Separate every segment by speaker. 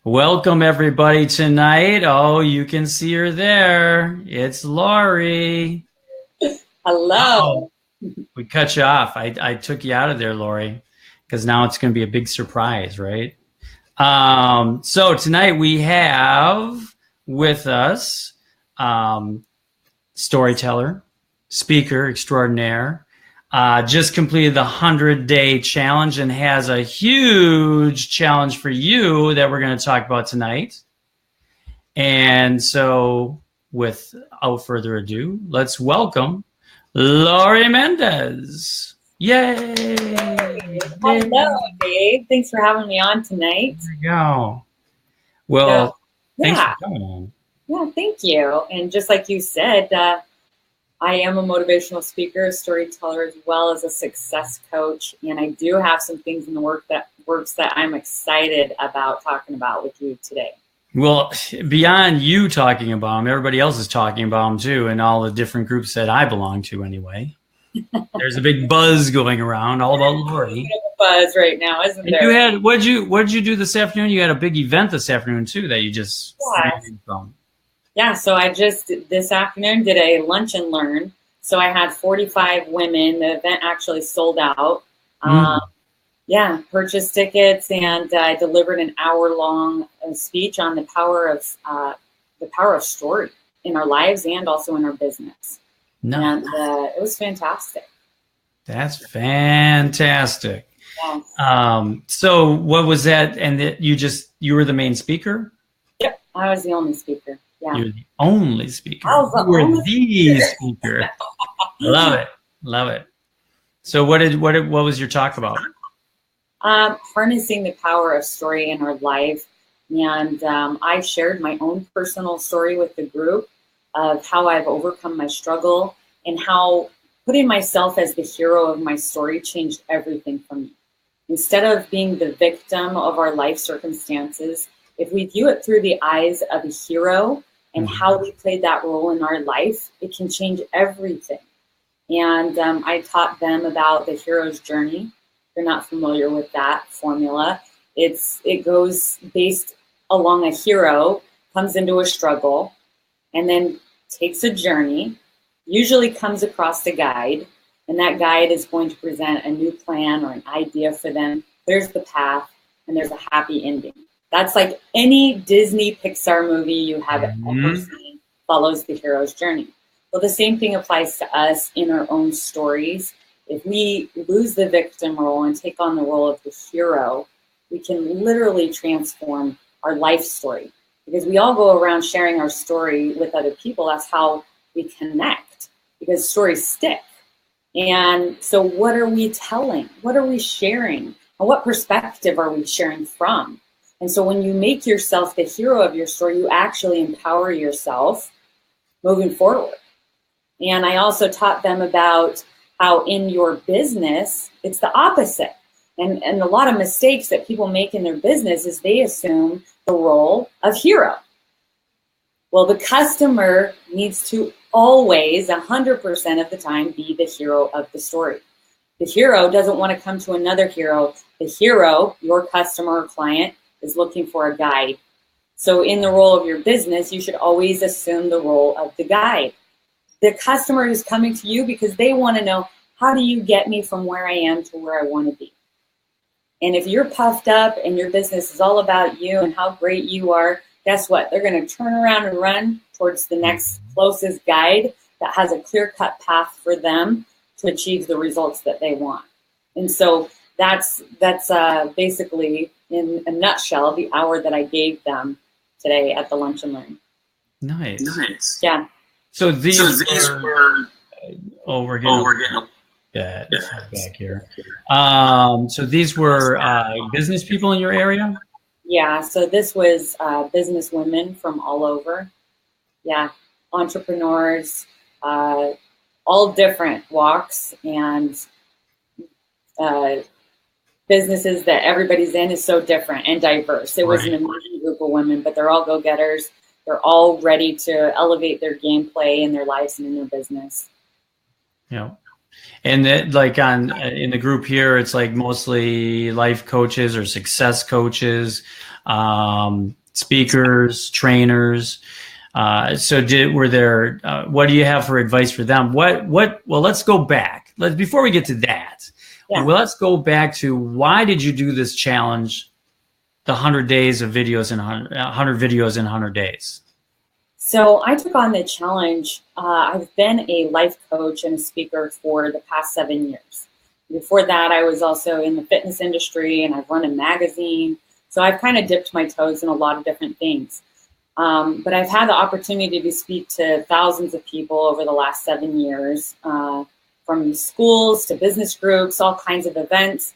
Speaker 1: Welcome everybody tonight. Oh, you can see her there. It's Lori.
Speaker 2: Hello.
Speaker 1: Oh, we cut you off. I took you out of there, Lori, because now it's going to be a big surprise, right? So tonight we have with us storyteller, speaker extraordinaire, just completed the 100-day challenge and has a huge challenge for you that we're going to talk about tonight. And so, without further ado, let's welcome Lori Mendez. Yay!
Speaker 2: Hello, Dave. Thanks for having me on tonight.
Speaker 1: There we go. Well, thanks
Speaker 2: Yeah.
Speaker 1: for coming on.
Speaker 2: Yeah, thank you. And just like you said, I am a motivational speaker, a storyteller, as well as a success coach. And I do have some things in the works that I'm excited about talking about with you today.
Speaker 1: Well, beyond you talking about them, everybody else is talking about them too, and all the different groups that I belong to anyway. There's a big buzz going around all about Lori.
Speaker 2: Buzz right now, isn't
Speaker 1: And
Speaker 2: there?
Speaker 1: you had what'd you do this afternoon? You had a big event this afternoon too that you just from.
Speaker 2: Yeah, so I just this afternoon did a lunch and learn. So I had 45 women. The event actually sold out. Yeah, purchased tickets, and I delivered an hour-long speech on the power of story in our lives and also in our business.
Speaker 1: Nice.
Speaker 2: And it was fantastic.
Speaker 1: That's fantastic.
Speaker 2: Yes.
Speaker 1: So what was that? And you were the main speaker?
Speaker 2: Yep, I was the only speaker. Yeah.
Speaker 1: You were the only speaker.
Speaker 2: I was the
Speaker 1: only speaker. Love it. Love it. So what was your talk about?
Speaker 2: Harnessing the power of story in our life. And I shared my own personal story with the group of how I've overcome my struggle and how putting myself as the hero of my story changed everything for me. Instead of being the victim of our life circumstances, if we view it through the eyes of a hero and how we played that role in our life, it can change everything. And I taught them about the hero's journey. If you're not familiar with that formula, it goes based along a hero, comes into a struggle, and then takes a journey, usually comes across a guide, and that guide is going to present a new plan or an idea for them. There's the path, and there's a happy ending. That's like any Disney Pixar movie you have ever seen follows the hero's journey. Well, the same thing applies to us in our own stories. If we lose the victim role and take on the role of the hero, we can literally transform our life story. Because we all go around sharing our story with other people. That's how we connect, because stories stick. And so what are we telling? What are we sharing? And what perspective are we sharing from? And so when you make yourself the hero of your story, you actually empower yourself moving forward. And I also taught them about how in your business, it's the opposite. And a lot of mistakes that people make in their business is they assume the role of hero. Well, the customer needs to always, 100% of the time, be the hero of the story. The hero doesn't want to come to another hero. The hero, your customer or client, is looking for a guide. So in the role of your business, you should always assume the role of the guide. The customer is coming to you because they want to know, how do you get me from where I am to where I want to be? And if you're puffed up and your business is all about you and how great you are, guess what? They're going to turn around and run towards the next closest guide that has a clear-cut path for them to achieve the results that they want. And so that's basically, in a nutshell, the hour that I gave them today at the Lunch and Learn.
Speaker 1: Nice.
Speaker 2: Yeah.
Speaker 1: So these were we're getting back here. So these were business people in your area?
Speaker 2: Yeah, so this was business women from all over. Yeah, entrepreneurs, all different walks, and businesses that everybody's in is so different and diverse. It was an amazing group of women, but they're all go-getters. They're all ready to elevate their gameplay in their lives and in their business.
Speaker 1: Yeah. And that, like in the group here, it's like mostly life coaches or success coaches. speakers, trainers. Were there, what do you have for advice for them? Well, let's go back. Before we get to that, well, let's go back to why did you do this challenge, the 100 days of videos in 100 videos in 100 days?
Speaker 2: So I took on the challenge. I've been a life coach and a speaker for the past 7 years. Before that, I was also in the fitness industry and I've run a magazine. So I've kind of dipped my toes in a lot of different things. But I've had the opportunity to speak to thousands of people over the last 7 years, from schools to business groups, all kinds of events.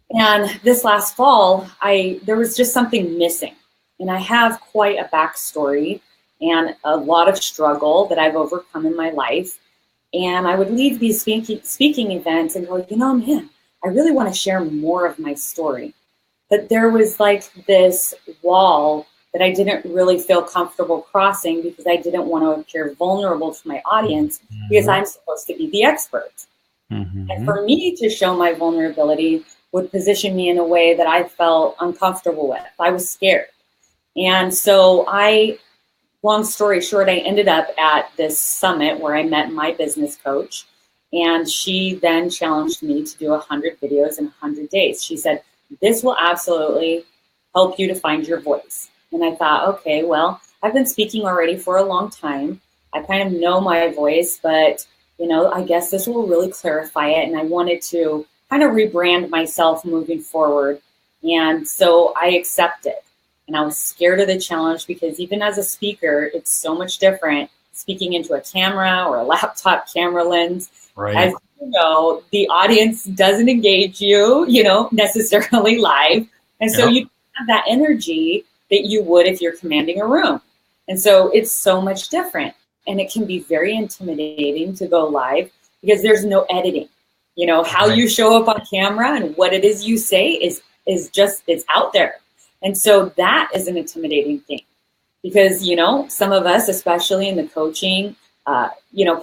Speaker 2: And this last fall, there was just something missing. And I have quite a backstory and a lot of struggle that I've overcome in my life. And I would leave these speaking events and go, man, I really want to share more of my story. But there was like this wall that I didn't really feel comfortable crossing because I didn't want to appear vulnerable to my audience because I'm supposed to be the expert. And for me to show my vulnerability would position me in a way that I felt uncomfortable with. I was scared. And so long story short, I ended up at this summit where I met my business coach, and she then challenged me to do 100 videos in 100 days. She said, this will absolutely help you to find your voice. And I thought, okay, well, I've been speaking already for a long time. I kind of know my voice, but, I guess this will really clarify it. And I wanted to kind of rebrand myself moving forward. And so I accepted. And I was scared of the challenge because even as a speaker, it's so much different speaking into a camera or a laptop camera lens.
Speaker 1: Right.
Speaker 2: As you know, the audience doesn't engage you, necessarily live. And so you have that energy that you would if you're commanding a room. And so it's so much different. And it can be very intimidating to go live because there's no editing. How you show up on camera and what it is you say is it's out there. And so that is an intimidating thing because, some of us, especially in the coaching,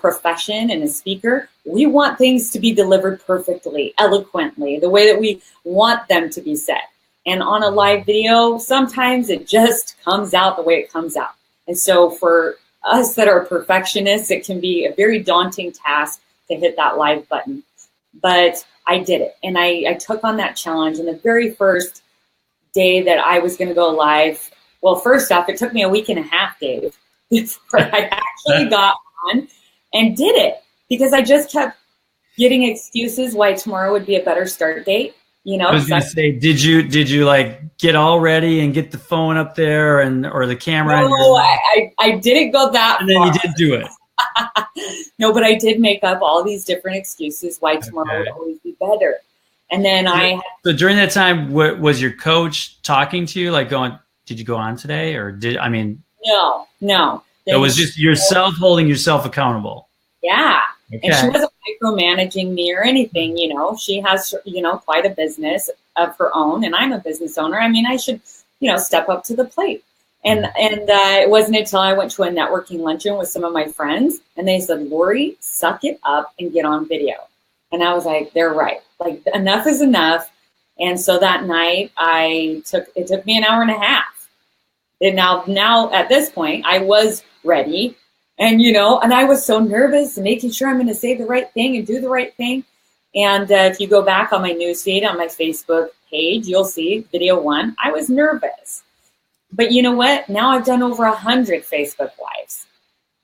Speaker 2: profession and a speaker, we want things to be delivered perfectly, eloquently, the way that we want them to be said. And on a live video, sometimes it just comes out the way it comes out. And so for us that are perfectionists, it can be a very daunting task to hit that live button. But I did it. And I took on that challenge. And the very first day that I was going to go live, well, first off, it took me a week and a half, Dave, before I actually got on and did it. Because I just kept getting excuses why tomorrow would be a better start date.
Speaker 1: I was going to say, did you like get all ready and get the phone up there or the camera?
Speaker 2: No, I didn't go that
Speaker 1: and then
Speaker 2: far.
Speaker 1: You did do it.
Speaker 2: No, but I did make up all these different excuses why tomorrow would always be better. And then
Speaker 1: So during that time, was your coach talking to you, like going, did you go on today? Or
Speaker 2: No.
Speaker 1: It was just yourself holding yourself accountable.
Speaker 2: Yeah.
Speaker 1: Okay.
Speaker 2: And she wasn't micromanaging me or anything, she has, quite a business of her own, and I'm a business owner. I mean, I should, step up to the plate. And it wasn't until I went to a networking luncheon with some of my friends, and they said, Lori, suck it up and get on video. And I was like, they're right. Like, enough is enough. And so that night it took me an hour and a half. And now at this point, I was ready. And, and I was so nervous and making sure I'm going to say the right thing and do the right thing. And if you go back on my newsfeed on my Facebook page, you'll see video 1. I was nervous. But you know what? Now I've done over 100 Facebook Lives.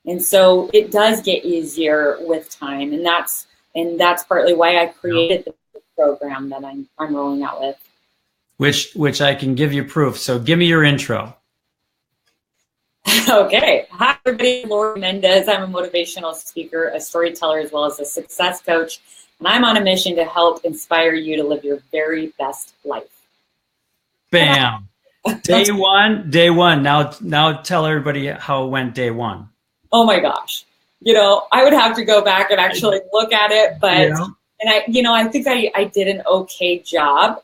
Speaker 2: And so it does get easier with time. And that's partly why I created the program that I'm rolling out with.
Speaker 1: Which I can give you proof. So give me your intro.
Speaker 2: Okay. Hi, everybody. Lori Mendez. I'm a motivational speaker, a storyteller, as well as a success coach. And I'm on a mission to help inspire you to live your very best life.
Speaker 1: Bam. Day one. Now tell everybody how it went day one.
Speaker 2: Oh my gosh. I would have to go back and actually look at it, but, and I think I did an okay job.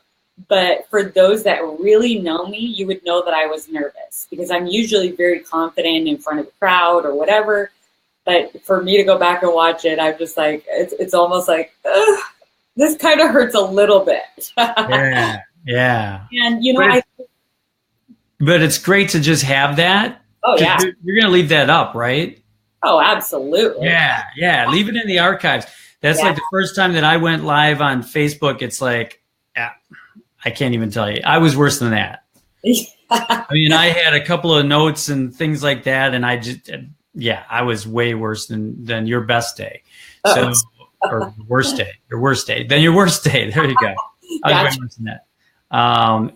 Speaker 2: But for those that really know me, you would know that I was nervous because I'm usually very confident in front of a crowd or whatever. But for me to go back and watch it, I'm just like, it's almost like, this kind of hurts a little bit.
Speaker 1: Yeah.
Speaker 2: And,
Speaker 1: But it's great to just have that.
Speaker 2: Oh, yeah.
Speaker 1: You're going to leave that up, right?
Speaker 2: Oh, absolutely.
Speaker 1: Yeah. Leave it in the archives. That's like the first time that I went live on Facebook. It's like, I can't even tell you. I was worse than that. I mean, I had a couple of notes and things like that, and I was way worse than your best day. So, or worst day, your worst day, then your worst day. There you go. I was way worse than that.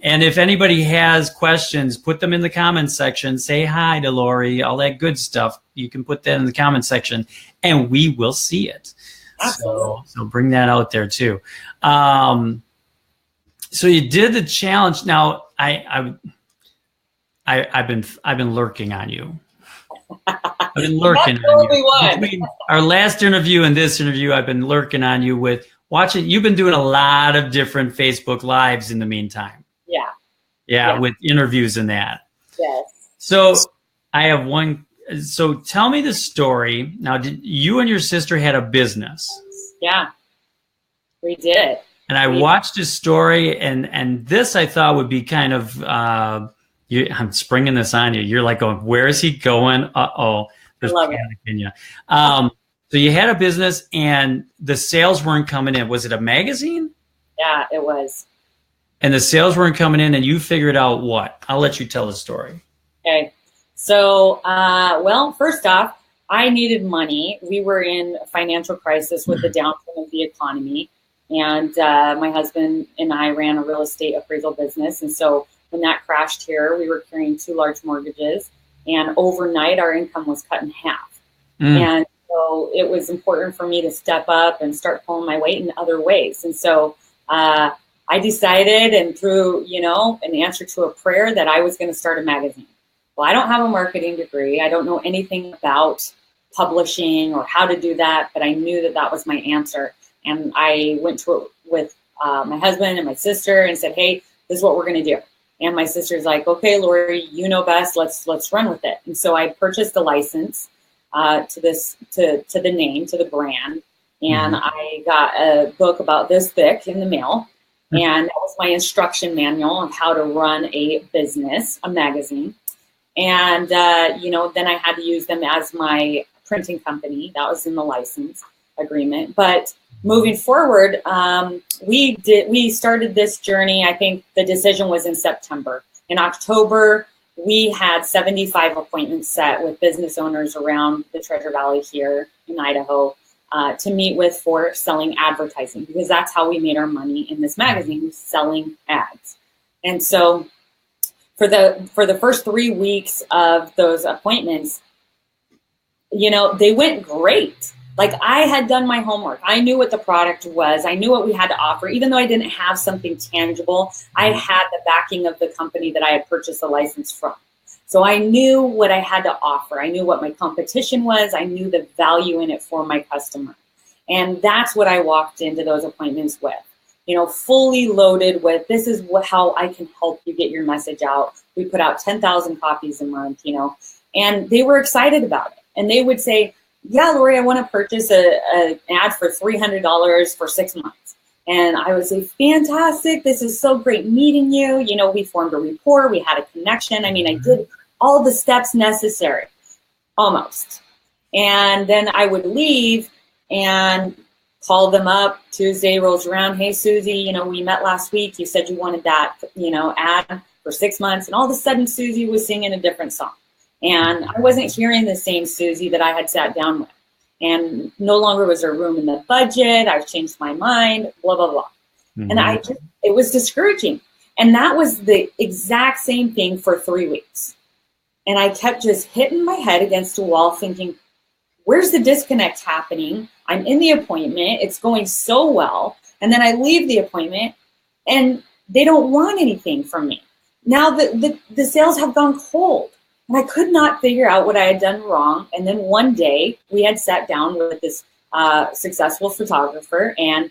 Speaker 1: And if anybody has questions, put them in the comments section. Say hi to Lori, all that good stuff. You can put that in the comments section, and we will see it. So bring that out there too. So you did the challenge. Now I've been lurking on you. I've been lurking on you. Between our last interview and this interview, I've been lurking on you with watching. You've been doing a lot of different Facebook Lives in the meantime. Yeah, with interviews and that.
Speaker 2: Yes.
Speaker 1: So I have one. So tell me the story. Now, did you and your sister had a business?
Speaker 2: Yeah, we did.
Speaker 1: And I watched his story, and this I thought would be kind of. I'm springing this on you. You're like going, where is he going? Uh-oh. There's panic in you. So you had a business and the sales weren't coming in. Was it a magazine?
Speaker 2: Yeah, it was.
Speaker 1: And the sales weren't coming in and you figured out what? I'll let you tell the story.
Speaker 2: Okay. So, well, first off, I needed money. We were in a financial crisis with the downturn of the economy. And my husband and I ran a real estate appraisal business. And so when that crashed here, we were carrying 2 large mortgages. And overnight, our income was cut in half. And so it was important for me to step up and start pulling my weight in other ways. And so I decided, and through, an answer to a prayer, that I was going to start a magazine. Well, I don't have a marketing degree. I don't know anything about publishing or how to do that, but I knew that that was my answer. And I went to it with my husband and my sister and said, hey, this is what we're going to do. And my sister's like, okay, Lori, you know best. Let's run with it. And so I purchased a license to the name, to the brand. And I got a book about this thick in the mail. And that was my instruction manual of how to run a business, a magazine. And, then I had to use them as my printing company. That was in the license agreement. But moving forward, we started this journey. I think the decision was in September. In October, we had 75 appointments set with business owners around the Treasure Valley here in Idaho to meet with for selling advertising, because that's how we made our money in this magazine, selling ads. And so for the first 3 weeks of those appointments, they went great. Like, I had done my homework. I knew what the product was. I knew what we had to offer. Even though I didn't have something tangible, I had the backing of the company that I had purchased the license from. So I knew what I had to offer. I knew what my competition was. I knew the value in it for my customer. And that's what I walked into those appointments with, fully loaded with, this is how I can help you get your message out. We put out 10,000 copies a month, and they were excited about it. And they would say, yeah, Lori, I want to purchase an ad for $300 for 6 months. And I would say, fantastic. This is so great meeting you. We formed a rapport. We had a connection. I mean, I did all the steps necessary, almost. And then I would leave and call them up. Tuesday rolls around. Hey, Susie, we met last week. You said you wanted that, ad for 6 months. And all of a sudden, Susie was singing a different song. And I wasn't hearing the same Susie that I had sat down with. And no longer was there room in the budget. I've changed my mind, blah, blah, blah. And it was discouraging. And that was the exact same thing for 3 weeks. And I kept just hitting my head against a wall thinking, where's the disconnect happening? I'm in the appointment. It's going so well. And then I leave the appointment and they don't want anything from me. Now the sales have gone cold. And I could not figure out what I had done wrong. And then one day we had sat down with this successful photographer, and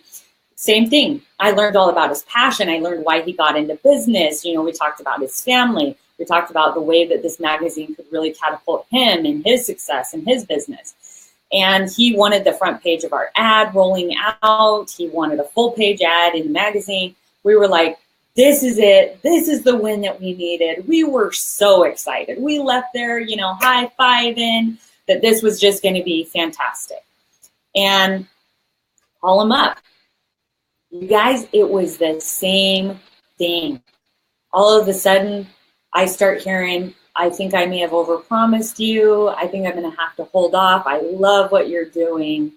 Speaker 2: same thing. I learned all about his passion. I learned why he got into business. We talked about his family. We talked about the way that this magazine could really catapult him and his success and his business. And he wanted the front page of our ad rolling out. He wanted a full page ad in the magazine. We were like, this is it. This is the win that we needed. We were so excited. We left there, high-fiving that this was just going to be fantastic. And call them up. You guys, it was the same thing. All of a sudden, I start hearing, I think I may have overpromised you. I think I'm going to have to hold off. I love what you're doing.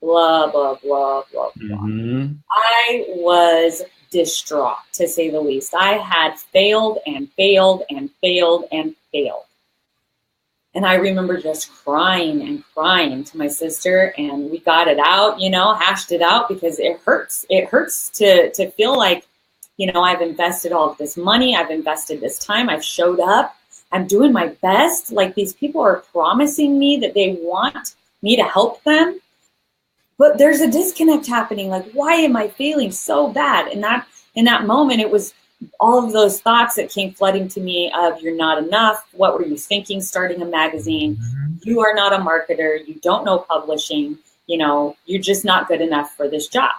Speaker 2: Blah, blah, blah, blah, blah.
Speaker 1: Mm-hmm.
Speaker 2: I was distraught, to say the least. I had failed and failed and failed and failed. And I remember just crying and crying to my sister, and we got it out, hashed it out, because it hurts. It hurts to feel like, I've invested all of this money. I've invested this time. I've showed up. I'm doing my best. Like, these people are promising me that they want me to help them. But there's a disconnect happening. Like, why am I feeling so bad? And that in that moment, it was all of those thoughts that came flooding to me of, you're not enough. What were you thinking starting a magazine?
Speaker 1: Mm-hmm.
Speaker 2: You are not a marketer. You don't know publishing. You're just not good enough for this job.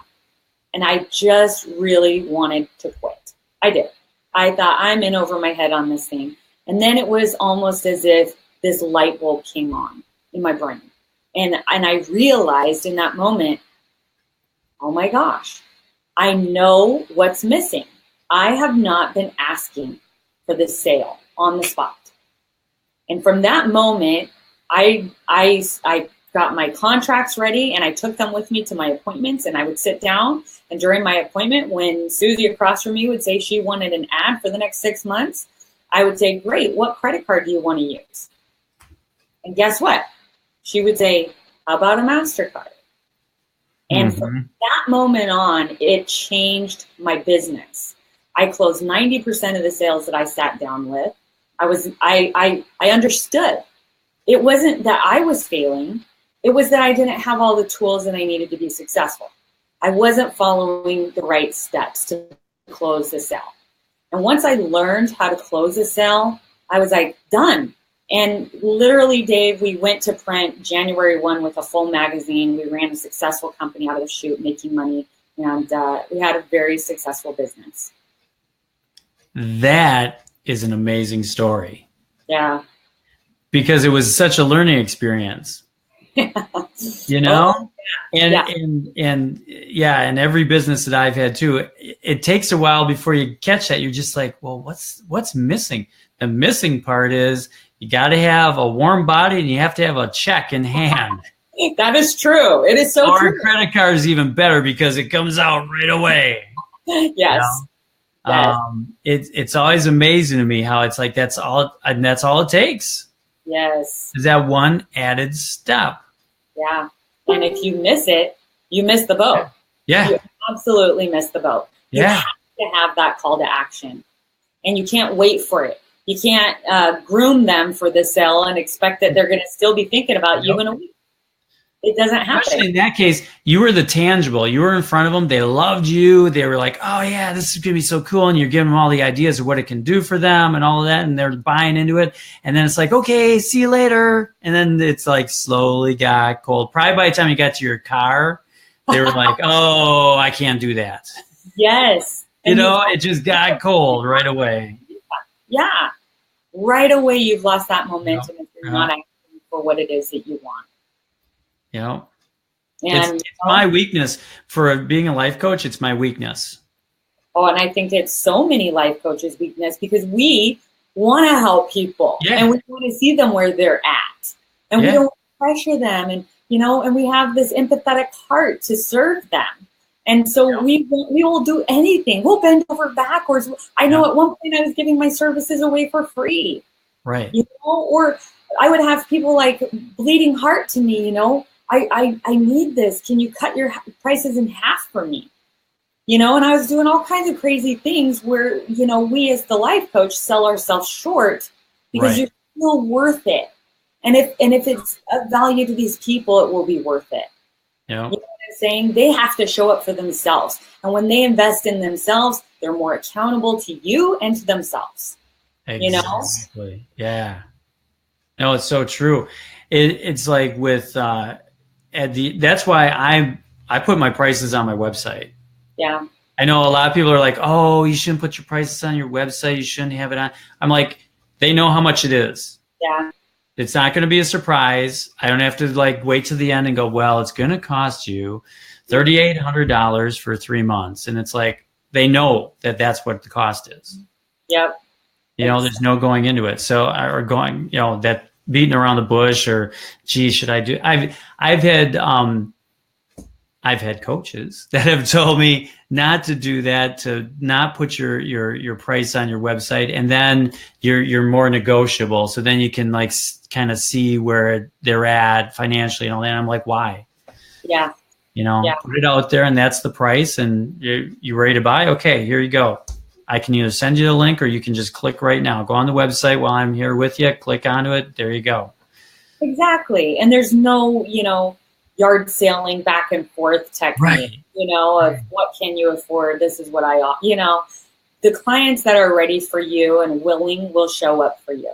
Speaker 2: And I just really wanted to quit. I did. I thought, I'm in over my head on this thing. And then it was almost as if this light bulb came on in my brain. And I realized in that moment, oh my gosh, I know what's missing. I have not been asking for this sale on the spot. And from that moment, I got my contracts ready, and I took them with me to my appointments, and I would sit down, and during my appointment, when Susie across from me would say she wanted an ad for the next 6 months, I would say, great, what credit card do you want to use? And guess what? She would say, how about a MasterCard? And from that moment on, it changed my business. I closed 90% of the sales that I sat down with. I understood. It wasn't that I was failing. It was that I didn't have all the tools that I needed to be successful. I wasn't following the right steps to close the sale. And once I learned how to close a sale, I was like, done. And literally, Dave, we went to print January 1 with a full magazine. We ran a successful company out of the chute, making money. And we had a very successful business.
Speaker 1: That is an amazing story.
Speaker 2: Yeah.
Speaker 1: Because it was such a learning experience.
Speaker 2: Oh, yeah.
Speaker 1: And every business that I've had too, it takes a while before you catch that. You're just like, well, what's missing? The missing part is you got to have a warm body, and you have to have a check in hand.
Speaker 2: That is true. It is so true.
Speaker 1: Or a credit card is even better because it comes out right away.
Speaker 2: Yes. Yes.
Speaker 1: It's always amazing to me how it's like that's all it takes.
Speaker 2: Yes.
Speaker 1: Is that one added step.
Speaker 2: Yeah. And if you miss it, you miss the boat.
Speaker 1: Yeah.
Speaker 2: You absolutely miss the boat. You
Speaker 1: Yeah.
Speaker 2: have to have that call to action. And you can't wait for it. You can't groom them for the sale and expect that they're going to still be thinking about you in a week. It doesn't happen.
Speaker 1: Especially in that case, you were the tangible. You were in front of them. They loved you. They were like, oh, yeah, this is going to be so cool. And you're giving them all the ideas of what it can do for them and all of that. And they're buying into it. And then it's like, okay, see you later. And then it's like slowly got cold. Probably by the time you got to your car, they were like, oh, I can't do that.
Speaker 2: Yes.
Speaker 1: It just got cold right away.
Speaker 2: Yeah. Right away, you've lost that momentum if you're not asking for what it is that you want.
Speaker 1: And it's
Speaker 2: Oh,
Speaker 1: my weakness for being a life coach. It's my weakness.
Speaker 2: and I think it's so many life coaches' weakness because we want to help people and we want to see them where they're at, and we don't pressure them, and and we have this empathetic heart to serve them, and so we will do anything. We'll bend over backwards. I know at one point I was giving my services away for free,
Speaker 1: right?
Speaker 2: Or I would have people like bleeding heart to me, I need this. Can you cut your prices in half for me? And I was doing all kinds of crazy things where, we as the life coach sell ourselves short because you're still worth it. And if it's of value to these people, it will be worth it.
Speaker 1: Yeah.
Speaker 2: You know what I'm saying? They have to show up for themselves. And when they invest in themselves, they're more accountable to you and to themselves.
Speaker 1: Exactly. Yeah. No, it's so true. It's like with that's why I put my prices on my website.
Speaker 2: Yeah.
Speaker 1: I know a lot of people are like, oh, you shouldn't put your prices on your website. You shouldn't have it on. I'm like, they know how much it is.
Speaker 2: Yeah.
Speaker 1: It's not going to be a surprise. I don't have to like wait to the end and go, well, it's going to cost you $3,800 for 3 months. And it's like, they know that that's what the cost is.
Speaker 2: Yep.
Speaker 1: There's no going into it. So, or going, that beating around the bush or, gee, should I do? I've had coaches that have told me not to do that, to not put your price on your website, and then you're more negotiable. So then you can like kind of see where they're at financially and all that. And I'm like, why?
Speaker 2: Yeah.
Speaker 1: Put it out there, and that's the price, and you're ready to buy. Okay, here you go. I can either send you the link, or you can just click right now. Go on the website while I'm here with you. Click onto it. There you go.
Speaker 2: Exactly. And there's no, yard sailing back and forth technique, of what can you afford? This is what the clients that are ready for you and willing will show up for you,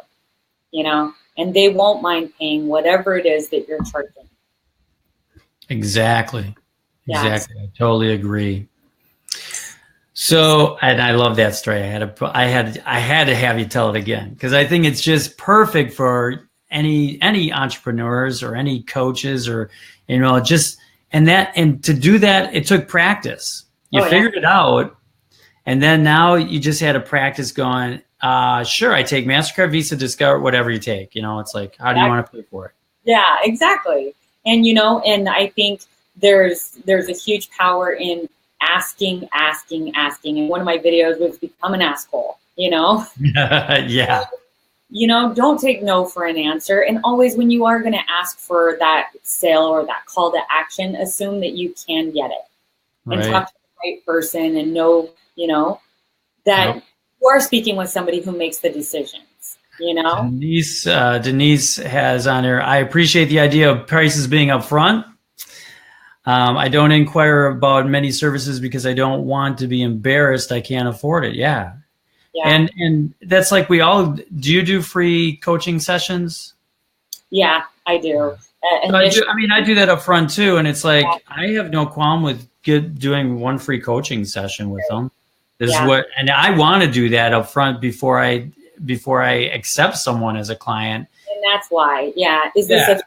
Speaker 2: and they won't mind paying whatever it is that you're charging.
Speaker 1: Exactly.
Speaker 2: Yeah.
Speaker 1: Exactly. I totally agree. So, and I love that story. I had to have you tell it again, because I think it's just perfect for any entrepreneurs or any coaches, or and to do that, it took practice. You figured it out, and then now you just had to practice going, sure, I take MasterCard, Visa, Discover, whatever you take. It's like, how do you want to pay for it?
Speaker 2: Yeah, exactly. And and I think there's a huge power in asking. And one of my videos was become an asshole,
Speaker 1: Yeah.
Speaker 2: Don't take no for an answer. And always, when you are going to ask for that sale or that call to action, assume that you can get it and talk to the right person and know, that you are speaking with somebody who makes the decisions,
Speaker 1: Denise has on her, I appreciate the idea of prices being upfront. I don't inquire about many services because I don't want to be embarrassed. I can't afford it. Yeah. Yeah. And that's like do you do free coaching sessions?
Speaker 2: Yeah, I do.
Speaker 1: I do that up front too. And it's like, I have no qualm with doing one free coaching session with them. This is and I want to do that up front before I accept someone as a client.
Speaker 2: And that's why, is this a fit?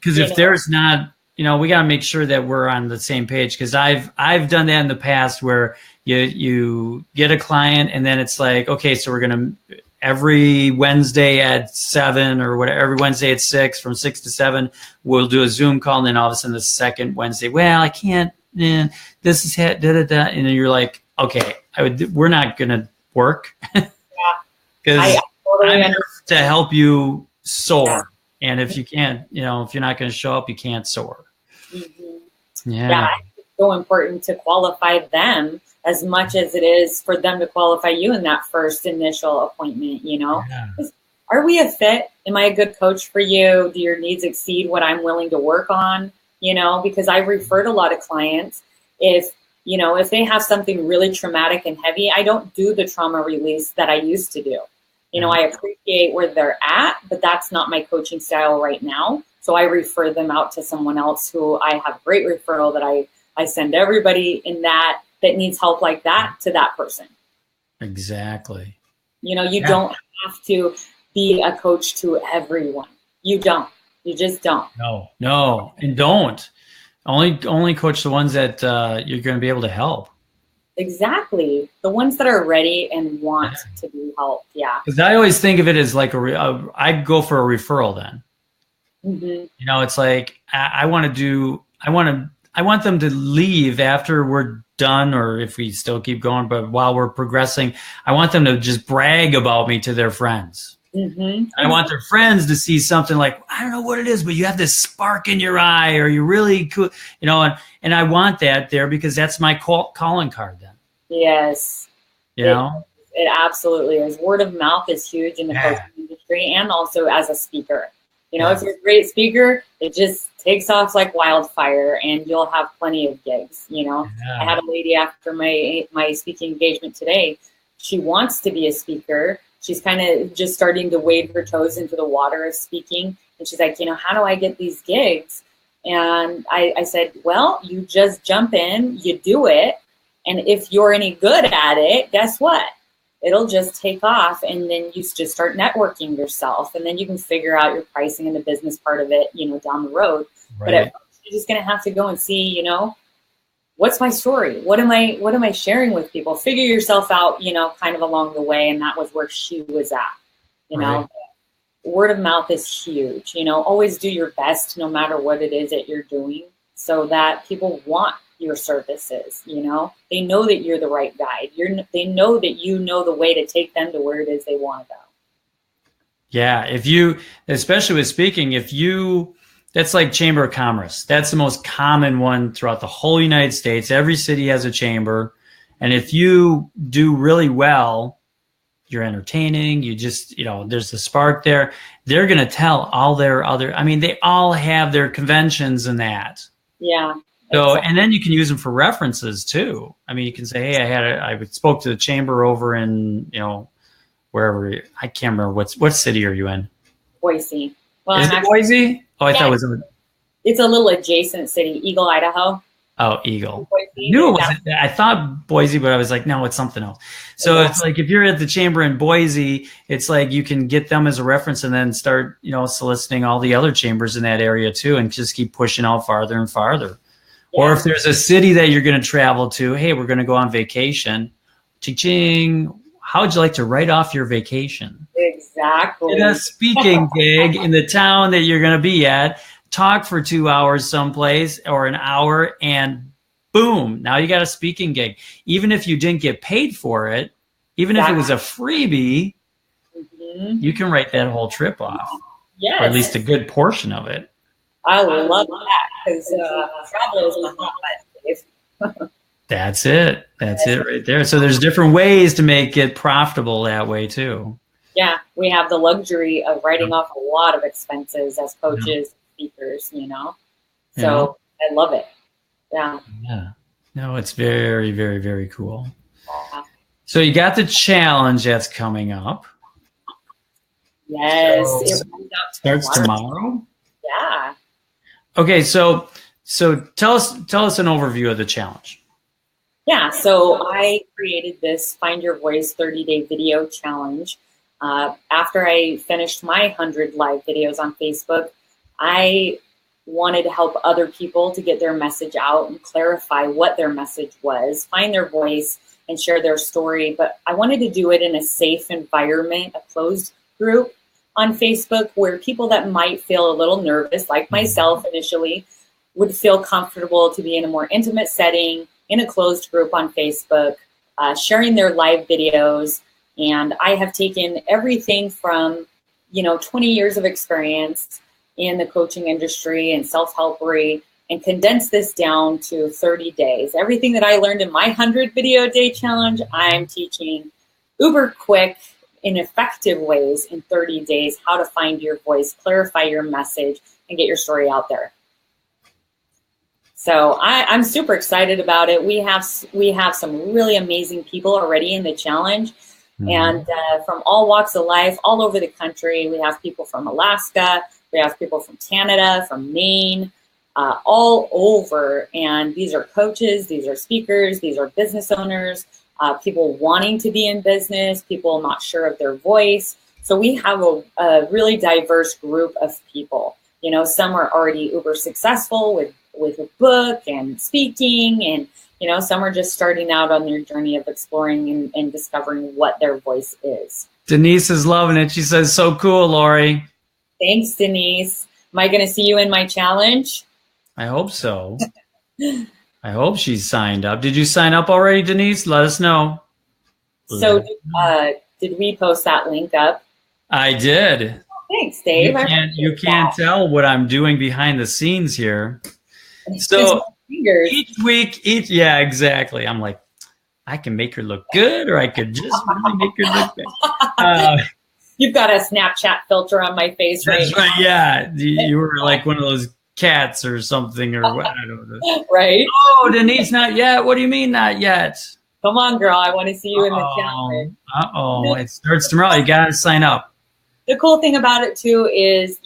Speaker 1: Because if there's not, we got to make sure that we're on the same page. Because I've done that in the past where you get a client, and then it's like, okay, so we're gonna every Wednesday at 7 or whatever, every Wednesday at 6, from 6 to 7, we'll do a Zoom call, and then all of a sudden the second Wednesday, well, I can't. This is and then you're like, okay, we're not gonna work. Because I'm here to help you soar. And if you can't, if you're not going to show up, you can't soar.
Speaker 2: Mm-hmm. Yeah. It's so important to qualify them as much as it is for them to qualify you in that first initial appointment, Are we a fit? Am I a good coach for you? Do your needs exceed what I'm willing to work on? Because I've referred a lot of clients. If they have something really traumatic and heavy, I don't do the trauma release that I used to do. I appreciate where they're at, but that's not my coaching style right now. So I refer them out to someone else who I have great referral that I send everybody in that needs help like that to that person.
Speaker 1: Exactly.
Speaker 2: You don't have to be a coach to everyone. You don't. You just don't.
Speaker 1: No. And don't. Only coach the ones that you're going to be able to help.
Speaker 2: Exactly. The ones that are ready and want to be helped. Yeah.
Speaker 1: Because I always think of it as like I go for a referral then.
Speaker 2: Mm-hmm.
Speaker 1: It's like I want them to leave after we're done, or if we still keep going, but while we're progressing, I want them to just brag about me to their friends.
Speaker 2: Mm-hmm.
Speaker 1: I want their friends to see something like, I don't know what it is, but you have this spark in your eye, or you're really cool, and I want that there because that's my calling card then.
Speaker 2: Yes. It absolutely is. Word of mouth is huge in the coaching industry, and also as a speaker. If you're a great speaker, it just takes off like wildfire, and you'll have plenty of gigs. I had a lady after my speaking engagement today. She wants to be a speaker. She's kind of just starting to wade her toes into the water of speaking. And she's like, how do I get these gigs? And I said, well, you just jump in, you do it, And if you're any good at it, guess what? It'll just take off, and then you just start networking yourself, and then you can figure out your pricing and the business part of it, down the road. Right. But at first, you're just going to have to go and see, what's my story? What am I sharing with people? Figure yourself out, kind of along the way. And that was where she was at,
Speaker 1: Right.
Speaker 2: Word of mouth is huge, always do your best no matter what it is that you're doing so that people want your services. They know that you're the right guide. They know that you know the way to take them to where it is they want to go.
Speaker 1: Yeah. Especially with speaking, that's like Chamber of Commerce. That's the most common one throughout the whole United States. Every city has a chamber. And if you do really well, you're entertaining, there's a spark there. They're going to tell all their they all have their conventions and that.
Speaker 2: Yeah.
Speaker 1: So, exactly. And then you can use them for references too. You can say, hey, I spoke to the chamber over in, wherever, I can't remember what city are you in?
Speaker 2: Boise. Well,
Speaker 1: is it Boise? Oh, I thought it was.
Speaker 2: It's a little adjacent city, Eagle, Idaho.
Speaker 1: Oh, Eagle. I thought Boise, but I was like, no, it's something else. So It's like if you're at the chamber in Boise, it's like you can get them as a reference and then start, soliciting all the other chambers in that area too, and just keep pushing out farther and farther. Yeah. Or if there's a city that you're going to travel to, hey, we're going to go on vacation. Ching-ching. How would you like to write off your vacation?
Speaker 2: Exactly.
Speaker 1: In a speaking gig in the town that you're going to be at. Talk for 2 hours someplace or an hour, and boom, now you got a speaking gig. Even if you didn't get paid for it, even if it was a freebie, you can write that whole trip off.
Speaker 2: Yes.
Speaker 1: Or at least a good portion of it.
Speaker 2: I love that because travel is my hot.
Speaker 1: That's it. That's it right there. So there's different ways to make it profitable that way too.
Speaker 2: Yeah, we have the luxury of writing off a lot of expenses as coaches. Speakers, so I love it. Yeah.
Speaker 1: No, it's very, very, very cool. So you got the challenge that's coming up.
Speaker 2: Yes.
Speaker 1: So it starts tomorrow.
Speaker 2: Yeah.
Speaker 1: Okay, so tell us an overview of the challenge.
Speaker 2: Yeah, so I created this Find Your Voice 30-day video challenge. After I finished my 100 live videos on Facebook, I wanted to help other people to get their message out and clarify what their message was, find their voice, and share their story. But I wanted to do it in a safe environment, a closed group on Facebook where people that might feel a little nervous, like myself initially, would feel comfortable to be in a more intimate setting, in a closed group on Facebook, sharing their live videos. And I have taken everything from, 20 years of experience in the coaching industry and self-helpery and condensed this down to 30 days. Everything that I learned in my 100 video day challenge, I'm teaching uber quick in effective ways in 30 days, how to find your voice, clarify your message, and get your story out there. So I'm super excited about it. We have some really amazing people already in the challenge. And from all walks of life, all over the country. We have people from Alaska, we have people from Canada, from Maine, all over. And these are coaches, these are speakers, these are business owners, people wanting to be in business, people not sure of their voice. So we have a really diverse group of people. Some are already uber successful with a book and speaking, and some are just starting out on their journey of exploring and discovering what their voice is.
Speaker 1: Denise is loving it. She says, so cool, Lori.
Speaker 2: Thanks, Denise. Am I going to see you in my challenge?
Speaker 1: I hope so. I hope she's signed up. Did you sign up already, Denise? Let us know.
Speaker 2: So did we post that link up?
Speaker 1: I did.
Speaker 2: Thanks, Dave.
Speaker 1: You can't tell what I'm doing behind the scenes here. So each week, yeah, exactly. I'm like, I can make her look good, or I could just really make her look good.
Speaker 2: You've got a Snapchat filter on my face, right?
Speaker 1: That's right. Yeah, you were like one of those cats or something, or what? I don't know.
Speaker 2: Right?
Speaker 1: Oh, Denise, not yet. What do you mean, not yet?
Speaker 2: Come on, girl. I want to see you in the challenge.
Speaker 1: It starts tomorrow. You got to sign up.
Speaker 2: The cool thing about it too is,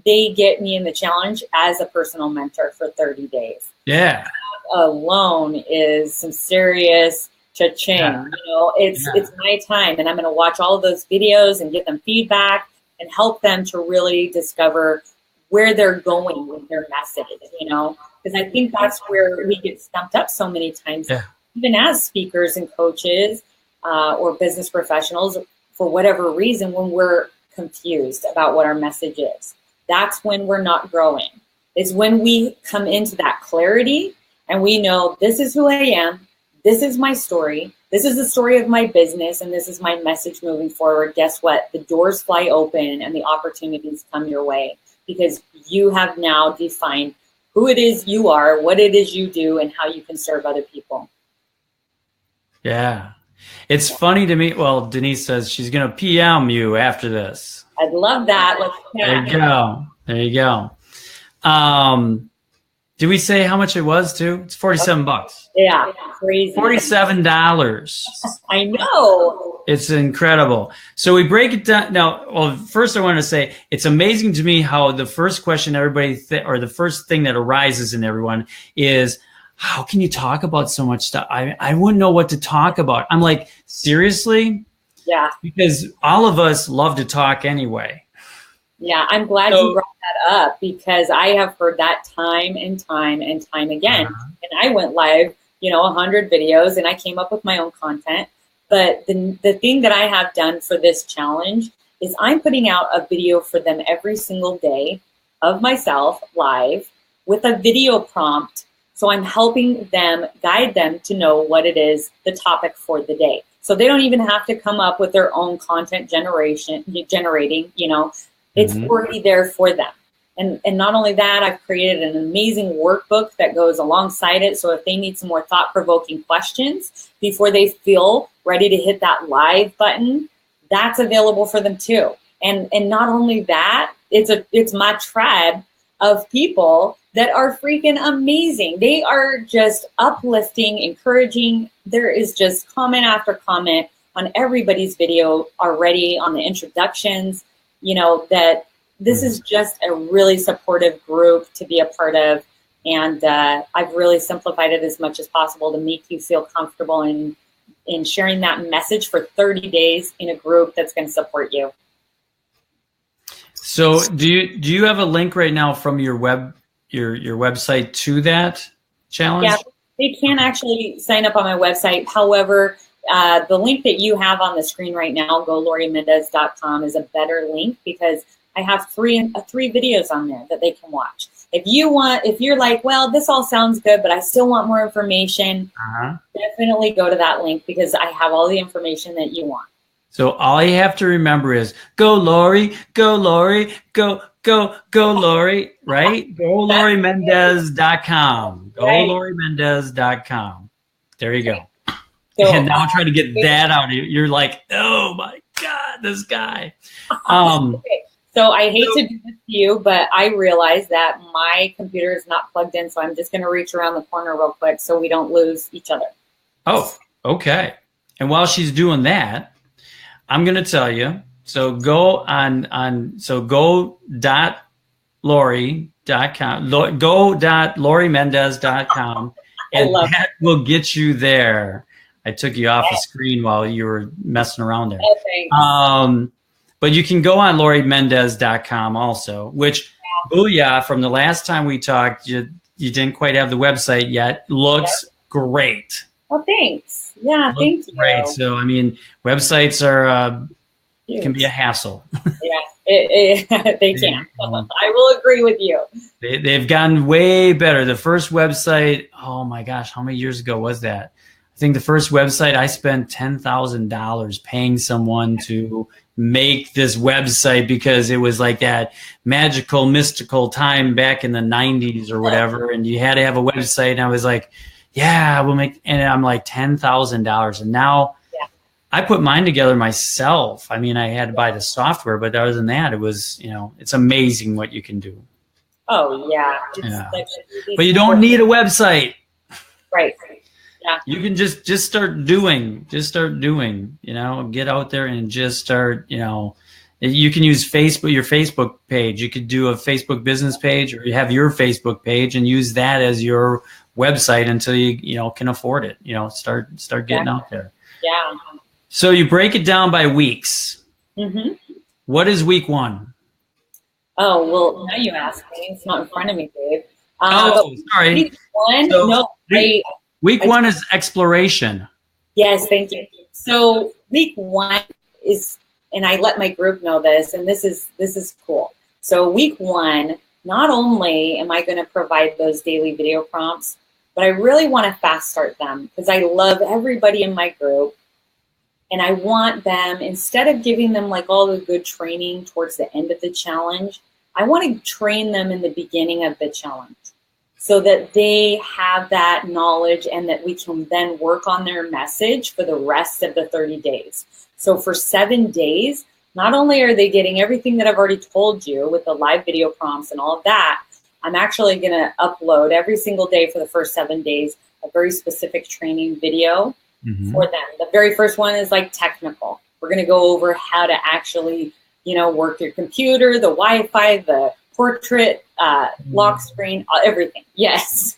Speaker 2: they get me in the challenge as a personal mentor for 30 days.
Speaker 1: Yeah.
Speaker 2: alone is some serious cha-ching.
Speaker 1: Yeah.
Speaker 2: You know, it's my time, and I'm going to watch all of those videos and get them feedback and help them to really discover where they're going with their message, you know, because I think that's where we get stumped up so many times, even as speakers and coaches or business professionals, for whatever reason, when we're confused about what our message is. That's when we're not growing. It's when we come into that clarity and we know this is who I am, this is my story, this is the story of my business, and this is my message moving forward. Guess what? The doors fly open and the opportunities come your way because you have now defined who it is you are, what it is you do, and how you can serve other people.
Speaker 1: Yeah. It's funny to me. Well, Denise says she's going to PM you after this.
Speaker 2: I'd love that.
Speaker 1: There you go. There you go. Did we say how much it was too? It's $47.
Speaker 2: Yeah, crazy.
Speaker 1: $47.
Speaker 2: I know.
Speaker 1: It's incredible. So we break it down. Now, well, first I want to say it's amazing to me how the first question everybody or the first thing that arises in everyone is, how can you talk about so much stuff? I wouldn't know what to talk about. I'm like, seriously?
Speaker 2: Yeah.
Speaker 1: Because all of us love to talk anyway.
Speaker 2: Yeah, I'm glad you brought that up because I have heard that time and time and time again. And I went live, 100 videos, and I came up with my own content. But the thing that I have done for this challenge is I'm putting out a video for them every single day of myself live with a video prompt. So I'm helping them, guide them to know what it is, the topic for the day. So they don't even have to come up with their own content generating, it's already there for them. And not only that, I've created an amazing workbook that goes alongside it. So if they need some more thought-provoking questions before they feel ready to hit that live button, that's available for them too. And not only that, it's my tribe of people that are freaking amazing. They are just uplifting, encouraging. There is just comment after comment on everybody's video already on the introductions, that this is just a really supportive group to be a part of. And I've really simplified it as much as possible to make you feel comfortable in sharing that message for 30 days in a group that's going to support you.
Speaker 1: So do you have a link right now from your website to that challenge?
Speaker 2: Yeah, they can actually sign up on my website. However, the link that you have on the screen right now, GoLoriMendez.com, is a better link because I have three videos on there that they can watch. If you're like, well, this all sounds good, but I still want more information, definitely go to that link because I have all the information that you want.
Speaker 1: So all you have to remember is go Lori, go Lori, go Lori, right? Go LoriMendez.com. Go LoriMendez.com. There you go. And now I'm trying to get that out of you. You're like, oh my God, this guy.
Speaker 2: Okay. So I hate to do this to you, but I realize that my computer is not plugged in, so I'm just going to reach around the corner real quick so we don't lose each other.
Speaker 1: Oh, okay. And while she's doing that, I'm going to tell you. So go go.lori.com, go.lorimendez.com, and that will get you there. I took you off the screen while you were messing around there. But you can go on LoriMendez.com also, which, booyah, from the last time we talked, you didn't quite have the website yet. Looks great.
Speaker 2: Well, thanks. Yeah, thank you.
Speaker 1: Great. So, I mean, websites can be a hassle.
Speaker 2: They can. I will agree with you.
Speaker 1: They've gotten way better. The first website, oh my gosh, how many years ago was that? I think the first website I spent $10,000 paying someone to make this website because it was like that magical, mystical time back in the 90s or whatever. And you had to have a website. And I was like, yeah, we'll make, and I'm like $10,000. And now I put mine together myself. I mean, I had to buy the software, but other than that, it was, it's amazing what you can do.
Speaker 2: Oh, yeah.
Speaker 1: But you don't need a website.
Speaker 2: Right. Yeah.
Speaker 1: You can just start doing, get out there and just start, you can use Facebook, your Facebook page. You could do a Facebook business page, or you have your Facebook page and use that as your website until you can afford it. Start getting out there.
Speaker 2: Yeah.
Speaker 1: So you break it down by weeks.
Speaker 2: Mm-hmm.
Speaker 1: What is week 1?
Speaker 2: Oh, well, now you ask me. It's not in front of me, Dave.
Speaker 1: Sorry.
Speaker 2: Week 1?
Speaker 1: So
Speaker 2: No.
Speaker 1: Week 1 is exploration.
Speaker 2: Yes, thank you. So week 1 is, and I let my group know this, and this is cool. So week 1, not only am I going to provide those daily video prompts, but I really want to fast start them because I love everybody in my group. And I want them, instead of giving them like all the good training towards the end of the challenge, I want to train them in the beginning of the challenge so that they have that knowledge and that we can then work on their message for the rest of the 30 days. So for 7 days, not only are they getting everything that I've already told you with the live video prompts and all of that, I'm actually going to upload every single day for the first 7 days a very specific training video for them. The very first one is like technical. We're going to go over how to actually, work your computer, the Wi-Fi, the portrait, lock screen, everything. Yes,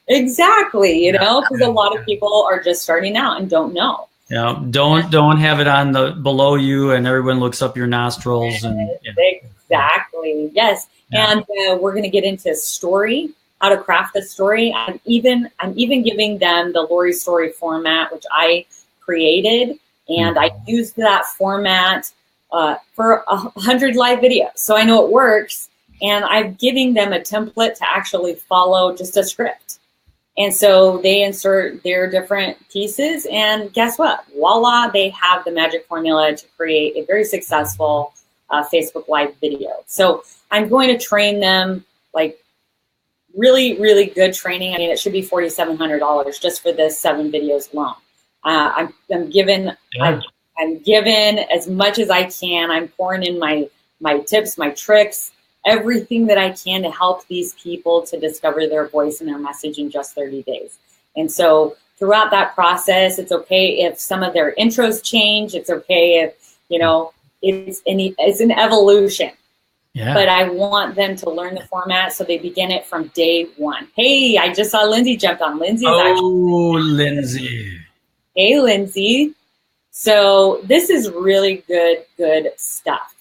Speaker 2: exactly. Because a lot of people are just starting out and don't know.
Speaker 1: Yeah, don't have it on the below you, and everyone looks up your nostrils. And
Speaker 2: exactly, yes. Yeah. And we're going to get into story. How to craft a story. I'm even giving them the Lori story format, which I created, and I used that format for 100 live videos. So I know it works, and I'm giving them a template to actually follow, just a script. And so they insert their different pieces, and guess what? Voila, they have the magic formula to create a very successful Facebook Live video. So I'm going to train them like really, really good training. I mean, it should be $4,700 just for this 7 videos alone. I'm given as much as I can. I'm pouring in my tips, my tricks, everything that I can to help these people to discover their voice and their message in just 30 days. And so throughout that process, it's okay if some of their intros change. It's okay if, it's an evolution. Yeah. But I want them to learn the format so they begin it from day 1. Hey, I just saw Lindsay jumped on.
Speaker 1: Lindsay.
Speaker 2: Hey, Lindsay. So this is really good stuff.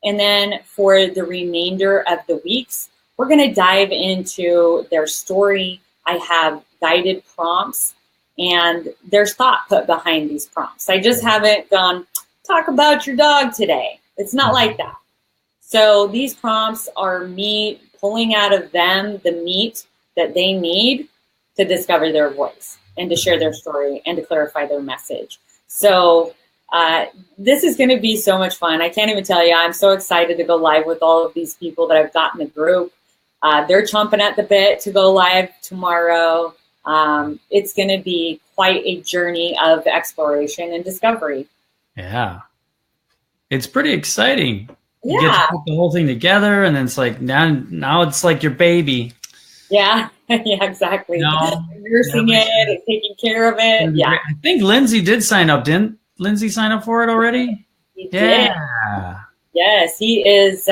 Speaker 2: And then for the remainder of the weeks, we're going to dive into their story. I have guided prompts, and there's thought put behind these prompts. I just haven't gone, talk about your dog today. It's not like that. So these prompts are me pulling out of them the meat that they need to discover their voice and to share their story and to clarify their message. So this is going to be so much fun. I can't even tell you. I'm so excited to go live with all of these people that I've got in the group. They're chomping at the bit to go live tomorrow. It's going to be quite a journey of exploration and discovery.
Speaker 1: Yeah. It's pretty exciting. You
Speaker 2: Yeah.
Speaker 1: get to put the whole thing together, and then it's like now it's like your baby.
Speaker 2: Yeah, yeah, exactly. Nursing it and taking care of it. Yeah.
Speaker 1: I think Lindsay did sign up. Didn't Lindsay sign up for it already?
Speaker 2: He did. Yes, he is.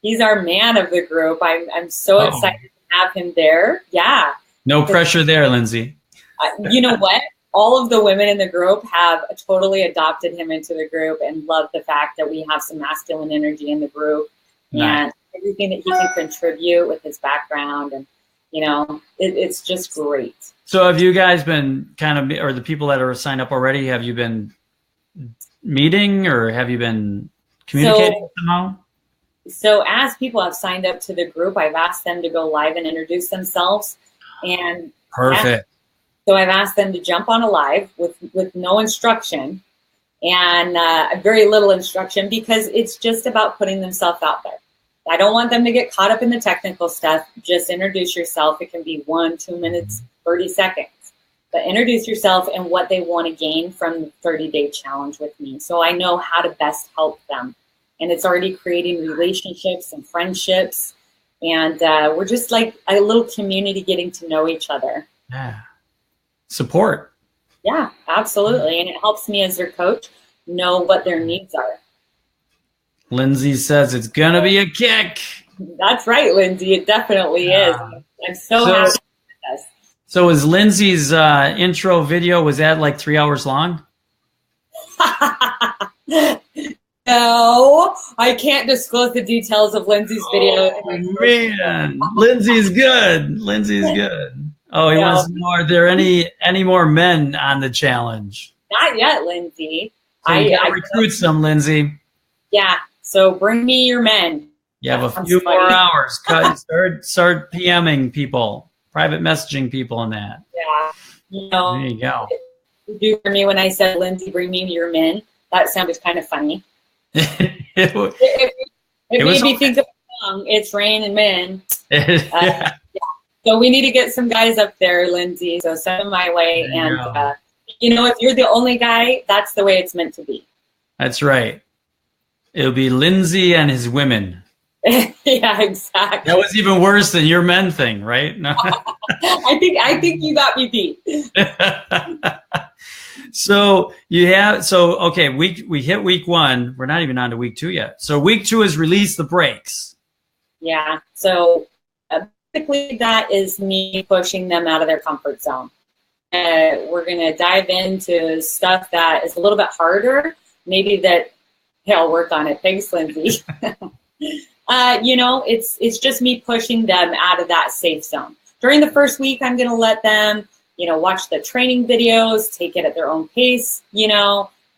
Speaker 2: He's our man of the group. I'm so excited to have him there. Yeah.
Speaker 1: No pressure there, Lindsay.
Speaker 2: You know what? All of the women in the group have totally adopted him into the group and love the fact that we have some masculine energy in the group. Nice. And everything that he can contribute with his background. And, it's just great. So
Speaker 1: have you guys been or the people that are signed up already, have you been meeting or have you been communicating somehow?
Speaker 2: So as people have signed up to the group, I've asked them to go live and introduce themselves. And
Speaker 1: perfect.
Speaker 2: So I've asked them to jump on a live with no instruction and very little instruction because it's just about putting themselves out there. I don't want them to get caught up in the technical stuff. Just introduce yourself. It can be 1, 2 minutes, 30 seconds. But introduce yourself and what they want to gain from the 30-day challenge with me. So I know how to best help them. And it's already creating relationships and friendships. And we're just like a little community getting to know each other.
Speaker 1: Yeah. Support.
Speaker 2: Yeah, absolutely. And it helps me as their coach know what their needs are. Lindsay
Speaker 1: says it's going to be a kick.
Speaker 2: That's right, Lindsay. It definitely is. I'm so happy with us.
Speaker 1: So was Lindsay's intro video, was that like 3 hours long?
Speaker 2: No, I can't disclose the details of Lindsay's video.
Speaker 1: Oh, man, Lindsay's good. Lindsay's good. Oh, he wants to know, are there any more men on the challenge?
Speaker 2: Not yet, Lindsay.
Speaker 1: So you gotta recruit some, Lindsay.
Speaker 2: Yeah, so bring me your men.
Speaker 1: You have a few more hours. Start PMing people, private messaging people on that.
Speaker 2: Yeah. You know,
Speaker 1: there you go.
Speaker 2: You hear me when I said, Lindsay, bring me your men? That sounded kind of funny. it made me think of a song, It's Rain and Men. Yeah. So we need to get some guys up there, Lindsay. So send them my way. And, if you're the only guy, that's the way it's meant to be.
Speaker 1: That's right. It'll be Lindsay and his women.
Speaker 2: Yeah, exactly.
Speaker 1: That was even worse than your men thing, right? No.
Speaker 2: I think you got me beat.
Speaker 1: Okay, we hit week 1. We're not even on to week 2 yet. So week 2 is release the brakes.
Speaker 2: Yeah. So basically that is me pushing them out of their comfort zone. We're going to dive into stuff that is a little bit harder. Maybe I'll work on it. Thanks, Lindsay. It's just me pushing them out of that safe zone. During the first week, I'm going to let them, watch the training videos, take it at their own pace,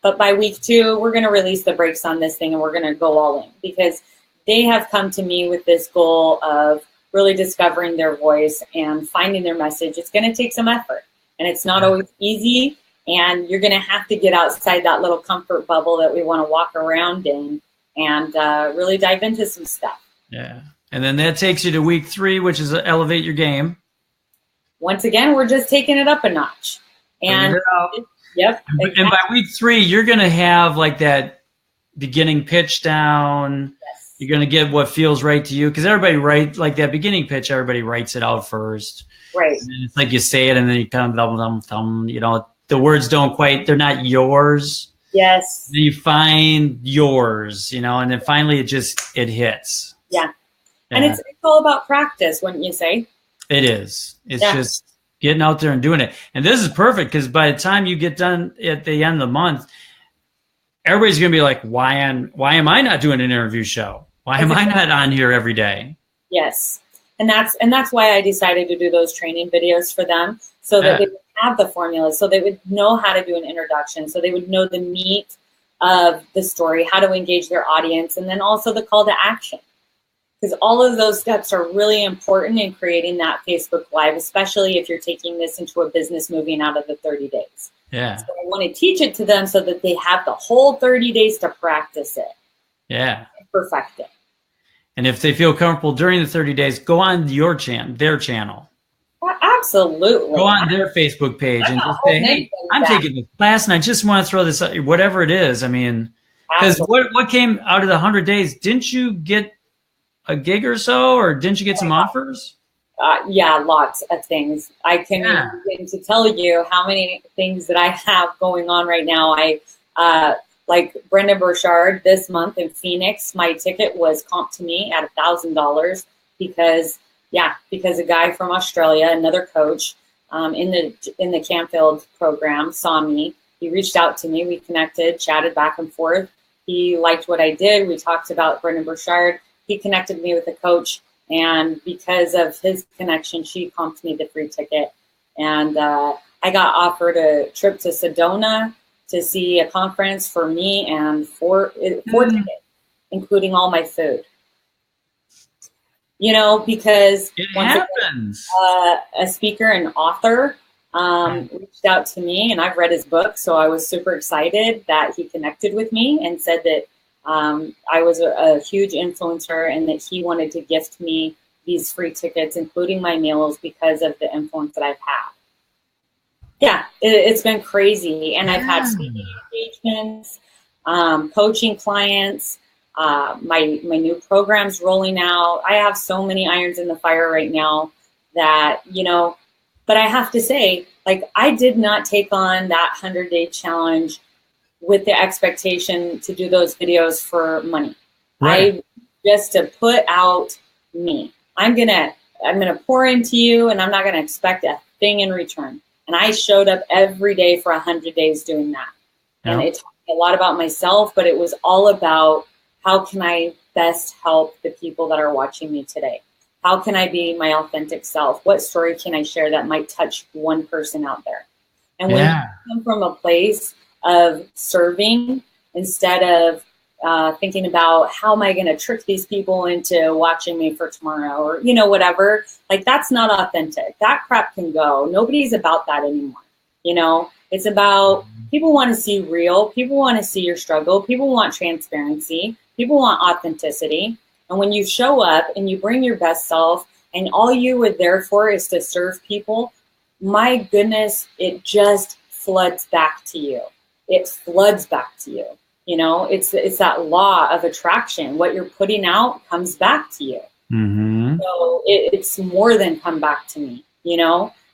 Speaker 2: but by week 2, we're going to release the brakes on this thing and we're going to go all in because they have come to me with this goal of really discovering their voice and finding their message. It's going to take some effort and it's not always easy. And you're going to have to get outside that little comfort bubble that we want to walk around in and really dive into some stuff. Yeah.
Speaker 1: And then that takes you to week 3, which is elevate your game.
Speaker 2: Once again, we're just taking it up a notch. And yep.
Speaker 1: Exactly. And by week 3, you're going to have like that beginning pitch down.
Speaker 2: Yes.
Speaker 1: You're going to get what feels right to you. Because everybody like that beginning pitch, everybody writes it out first.
Speaker 2: Right.
Speaker 1: And it's like you say it and then you kind of thumb, the words they're not yours.
Speaker 2: Yes.
Speaker 1: Then you find yours, and then finally it hits.
Speaker 2: Yeah. And it's all about practice, wouldn't you say?
Speaker 1: It is. It's just getting out there and doing it. And this is perfect because by the time you get done at the end of the month, everybody's going to be like, why am I not doing an interview show? Why am I not on here every day?
Speaker 2: Yes. And that's why I decided to do those training videos for them so that they would have the formula, so they would know how to do an introduction, so they would know the meat of the story, how to engage their audience, and then also the call to action. Because all of those steps are really important in creating that Facebook Live, especially if you're taking this into a business moving out of the 30 days.
Speaker 1: Yeah.
Speaker 2: So I want to teach it to them so that they have the whole 30 days to practice it.
Speaker 1: Yeah.
Speaker 2: And perfect it.
Speaker 1: And if they feel comfortable during the 30 days, go on their channel.
Speaker 2: Absolutely.
Speaker 1: Go on their Facebook page and just say, hey, I'm taking this class and I just want to throw this out, whatever it is. I mean, because what came out of the 100 days? Didn't you get a gig or so, or didn't you get some offers?
Speaker 2: Yeah, lots of things. I can begin to tell you how many things that I have going on right now. Like Brenda Burchard this month in Phoenix, my ticket was comped to me at $1,000 because a guy from Australia, another coach in the Canfield program, saw me. He reached out to me. We connected, chatted back and forth. He liked what I did. We talked about Brenda Burchard. He connected me with a coach, and because of his connection, she comped me the free ticket. And I got offered a trip to Sedona to see a conference for me and four tickets, including all my food. Because
Speaker 1: it happens.
Speaker 2: A speaker and author reached out to me, and I've read his book, so I was super excited that he connected with me and said that I was a huge influencer and that he wanted to gift me these free tickets, including my meals, because of the influence that I've had. Yeah, it's been crazy. And I've had speaking engagements, coaching clients, my new program's rolling out. I have so many irons in the fire right now that, but I have to say, I did not take on that 100-day challenge with the expectation to do those videos for money. Right. Just to put out me. I'm going to to pour into you, and I'm not going to expect a thing in return. And I showed up every day for 100 days doing that. And it taught me a lot about myself, but it was all about how can I best help the people that are watching me today? How can I be my authentic self? What story can I share that might touch one person out there? And when you come from a place of serving instead of thinking about how am I going to trick these people into watching me for tomorrow or, whatever, like that's not authentic. That crap can go. Nobody's about that anymore. It's about people want to see real. People want to see your struggle. People want transparency. People want authenticity. And when you show up and you bring your best self and all you were there for is to serve people, my goodness, it just floods back to you. It floods back to you. It's that law of attraction. What you're putting out comes back to you.
Speaker 1: Mm-hmm.
Speaker 2: So it's more than come back to me,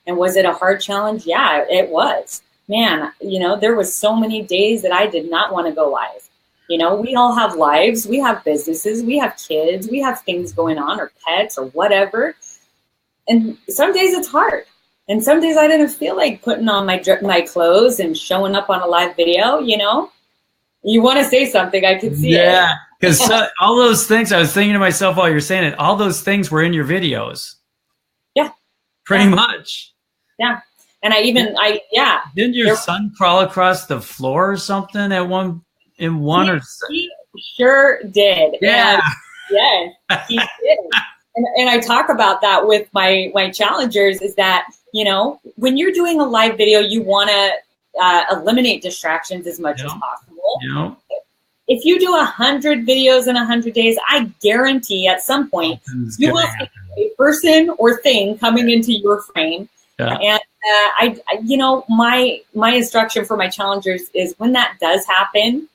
Speaker 2: And was it a hard challenge? Yeah, it was. Man, there was so many days that I did not want to go live. We all have lives. We have businesses. We have kids. We have things going on or pets or whatever. And some days it's hard. And some days I didn't feel like putting on my clothes and showing up on a live video, You want to say something, I could see it.
Speaker 1: Yeah, because all those things, I was thinking to myself while you're saying it, all those things were in your videos.
Speaker 2: Yeah.
Speaker 1: Pretty much.
Speaker 2: Yeah. And
Speaker 1: Didn't your son crawl across the floor or something at one?
Speaker 2: He sure did.
Speaker 1: Yeah.
Speaker 2: And, yes, he did. And I talk about that with my challengers is that, when you're doing a live video, you want to eliminate distractions as much as possible.
Speaker 1: Yeah.
Speaker 2: If you do 100 videos in 100 days, I guarantee at some point you will see a person or thing coming into your frame.
Speaker 1: Yeah.
Speaker 2: And my instruction for my challengers is when that does happen,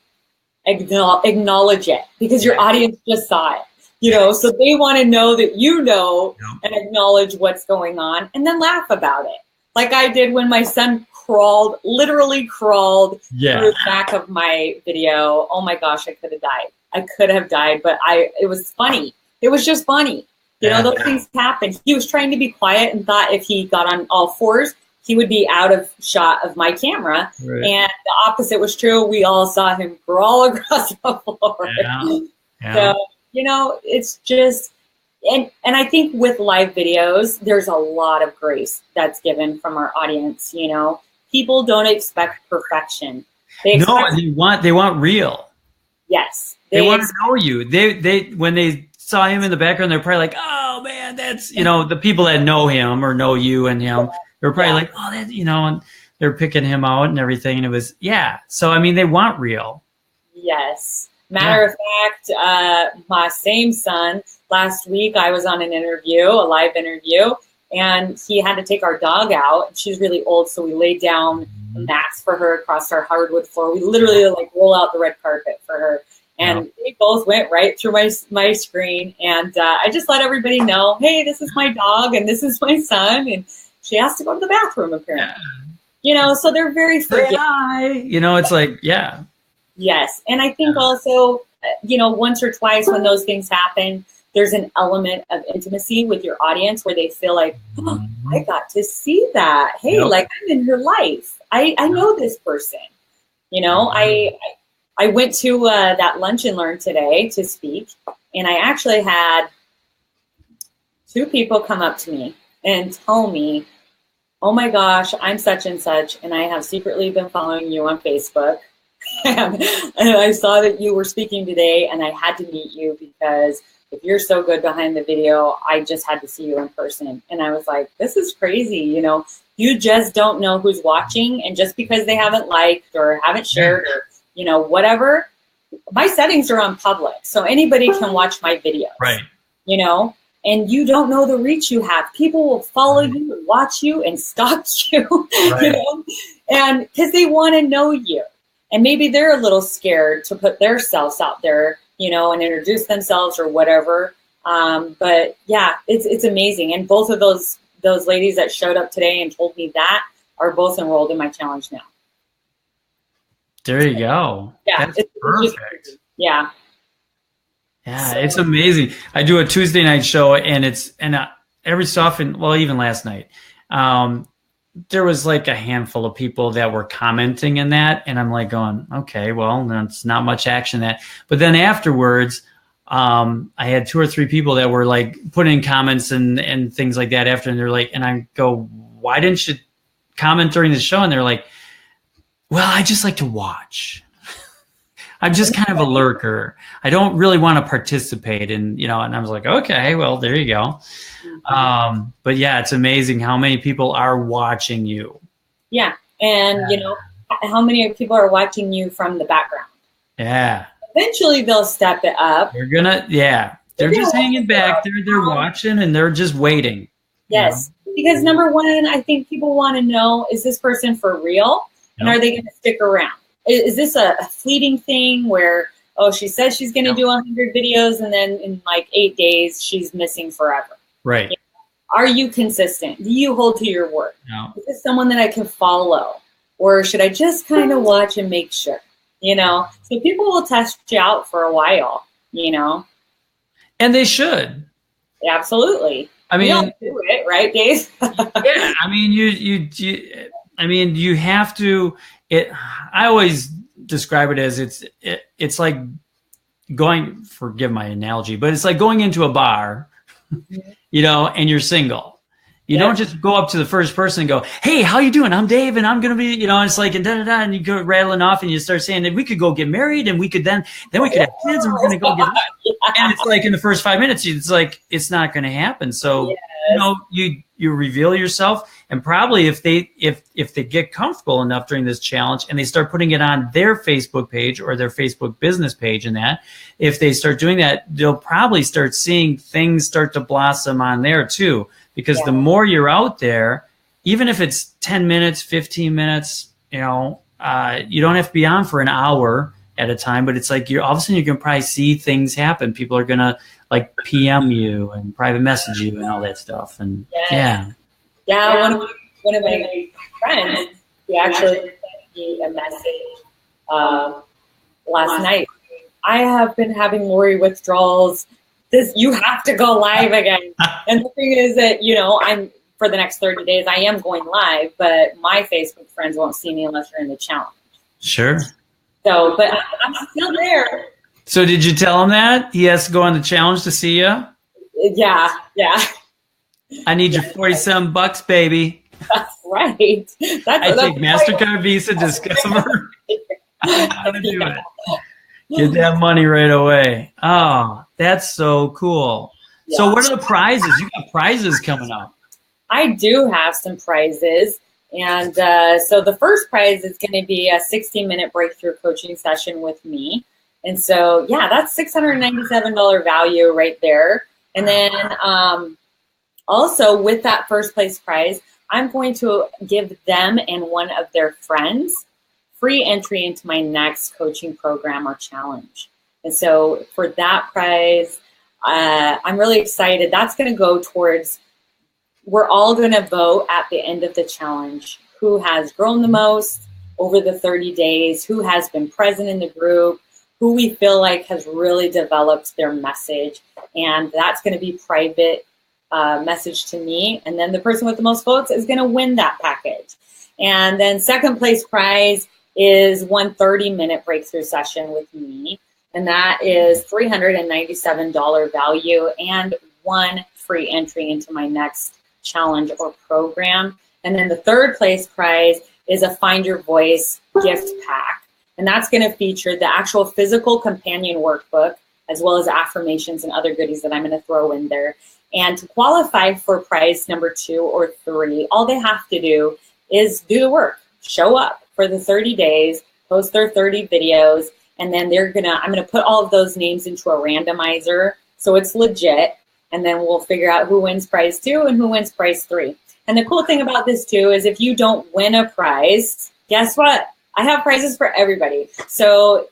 Speaker 2: acknowledge it because your audience just saw it, so they want to know that and acknowledge what's going on and then laugh about it. Like I did when my son literally crawled through the back of my video. Oh my gosh, I could have died, but it was funny. It was just funny. Those things happen. He was trying to be quiet and thought if he got on all fours, he would be out of shot of my camera. Right. And the opposite was true. We all saw him crawl across the floor.
Speaker 1: Yeah.
Speaker 2: So, it's just, and I think with live videos, there's a lot of grace that's given from our audience. People don't expect perfection.
Speaker 1: They want real.
Speaker 2: Yes.
Speaker 1: They want to know you. They when they saw him in the background, they're probably like, oh man, that's, the people that know him or know you and him. They're probably like, oh, that, and they're picking him out and everything. And it was, So, they want real.
Speaker 2: Yes. Matter of fact, my same son, last week I was on an interview, a live interview, and he had to take our dog out. She's really old, so we laid down a mats for her across our hardwood floor. We literally roll out the red carpet for her. And they both went right through my screen. And I just let everybody know, hey, this is my dog and this is my son. And she has to go to the bathroom, apparently. So they're very forgiving.
Speaker 1: It's like,
Speaker 2: Yes. And I think also, once or twice when those things happen, there's an element of intimacy with your audience where they feel like, oh, I got to see that. Hey, I'm in your life. I know this person. I went to that lunch and learn today to speak, and I actually had 2 people come up to me and tell me, oh my gosh, I'm such and such, and I have secretly been following you on Facebook. And I saw that you were speaking today, and I had to meet you because if you're so good behind the video, I just had to see you in person. And I was like, this is crazy. You just don't know who's watching. And just because they haven't liked or haven't shared or, whatever, my settings are on public. So anybody can watch my videos,
Speaker 1: right?
Speaker 2: And you don't know the reach you have. People will follow you and watch you and stalk you, and because they want to know you. And maybe they're a little scared to put their selves out there, and introduce themselves or whatever. But it's amazing. And both of those ladies that showed up today and told me that are both enrolled in my challenge now.
Speaker 1: There you go.
Speaker 2: Yeah,
Speaker 1: that's perfect.
Speaker 2: Yeah,
Speaker 1: it's amazing. I do a Tuesday night show, and every so often, well, even last night, there was like a handful of people that were commenting in that, and I'm like going, okay, well, that's not much action that. But then afterwards, I had 2 or 3 people that were like putting in comments and things like that after, and they're like, and I go, why didn't you comment during the show? And they're like, well, I just like to watch. I'm just kind of a lurker. I don't really want to participate in, and I was like, okay, well, there you go. But yeah, it's amazing how many people are watching you.
Speaker 2: Yeah. And, how many people are watching you from the background?
Speaker 1: Yeah.
Speaker 2: Eventually they'll step it up.
Speaker 1: They're just hanging back. They're watching and they're just waiting.
Speaker 2: Yes. Because number one, I think people want to know, is this person for real? And are they going to stick around? Is this a fleeting thing where, she says she's going to do 100 videos and then in like 8 days, she's missing forever?
Speaker 1: Right.
Speaker 2: Are you consistent? Do you hold to your word?
Speaker 1: No.
Speaker 2: Is this someone that I can follow? Or should I just kind of watch and make sure? So people will test you out for a while,
Speaker 1: And they should.
Speaker 2: Absolutely.
Speaker 1: I mean,
Speaker 2: you don't do it, right, Dave?
Speaker 1: Yeah. I mean, you have to. I always describe it as it's like going. Forgive my analogy, but it's like going into a bar, and you're single. You don't just go up to the first person and go, "Hey, how you doing? I'm Dave, and I'm gonna be," it's like and and you go rattling off, and you start saying that we could go get married, and we could then we could have kids, and we're gonna go get. And it's like in the first 5 minutes, it's like it's not going to happen. So you reveal yourself, and probably if they get comfortable enough during this challenge, and they start putting it on their Facebook page or their Facebook business page, and that if they start doing that, they'll probably start seeing things start to blossom on there too. Because the more you're out there, even if it's 10 minutes, 15 minutes, you don't have to be on for an hour at a time, but it's like all of a sudden you can probably see things happen. People are going to like PM you and private message you and all that stuff. And
Speaker 2: one of my friends, he actually sent me a message last night. I have been having Lori withdrawals. You have to go live again. And the thing is that, I'm for the next 30 days, I am going live, but my Facebook friends won't see me unless you're in the challenge.
Speaker 1: Sure.
Speaker 2: So, but I'm still there.
Speaker 1: So did you tell him that he has to go on the challenge to see you?
Speaker 2: Yeah.
Speaker 1: I need your $47, baby.
Speaker 2: That's right.
Speaker 1: I take MasterCard, Visa, Discover. How to do it. Get that money right away. Oh, that's so cool. Yeah. So what are the prizes? You got prizes coming up.
Speaker 2: I do have some prizes. And so the first prize is going to be a 60-minute breakthrough coaching session with me. And so, that's $697 value right there. And then also with that first place prize, I'm going to give them and one of their friends free entry into my next coaching program or challenge. And so for that prize, I'm really excited. That's going to go towards, we're all going to vote at the end of the challenge who has grown the most over the 30 days, who has been present in the group, who we feel like has really developed their message. And that's going to be private message to me. And then the person with the most votes is going to win that package. And then second place prize is one 30-minute breakthrough session with me. And that is $397 value and one free entry into my next challenge or program. And then the third place prize is a Find Your Voice gift pack. And that's going to feature the actual physical companion workbook, as well as affirmations and other goodies that I'm going to throw in there. And to qualify for prize number 2 or 3, all they have to do is do the work, show up for the 30 days, post their 30 videos, and then I'm going to put all of those names into a randomizer so it's legit. And then we'll figure out who wins prize 2 and who wins prize 3. And the cool thing about this too is if you don't win a prize, guess what? I have prizes for everybody. So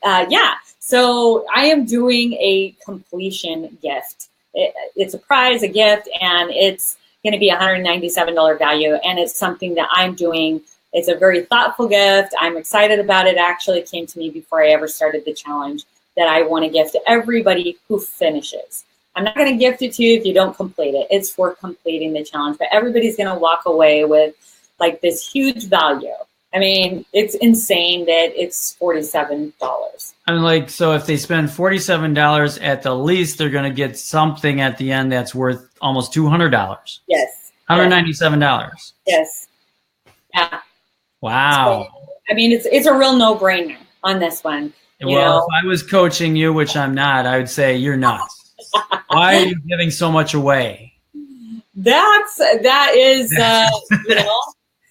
Speaker 2: so I am doing a completion gift. It's a prize, a gift, and it's going to be $197 value. And it's something that I'm doing. It's a very thoughtful gift. I'm excited about it. Actually, it came to me before I ever started the challenge that I want to gift to everybody who finishes. I'm not going to gift it to you if you don't complete it. It's for completing the challenge. But everybody's going to walk away with like this huge value. I mean, it's insane that it's $47.
Speaker 1: I'm like, so if they spend $47 at the least, they're going to get something at the end that's worth almost $200.
Speaker 2: Yes.
Speaker 1: $197.
Speaker 2: Yes. Yeah.
Speaker 1: Wow.
Speaker 2: So, I mean, it's a real no-brainer on this one.
Speaker 1: Well, if I was coaching you, which I'm not, I would say you're nuts. Why are you giving so much away?
Speaker 2: That is,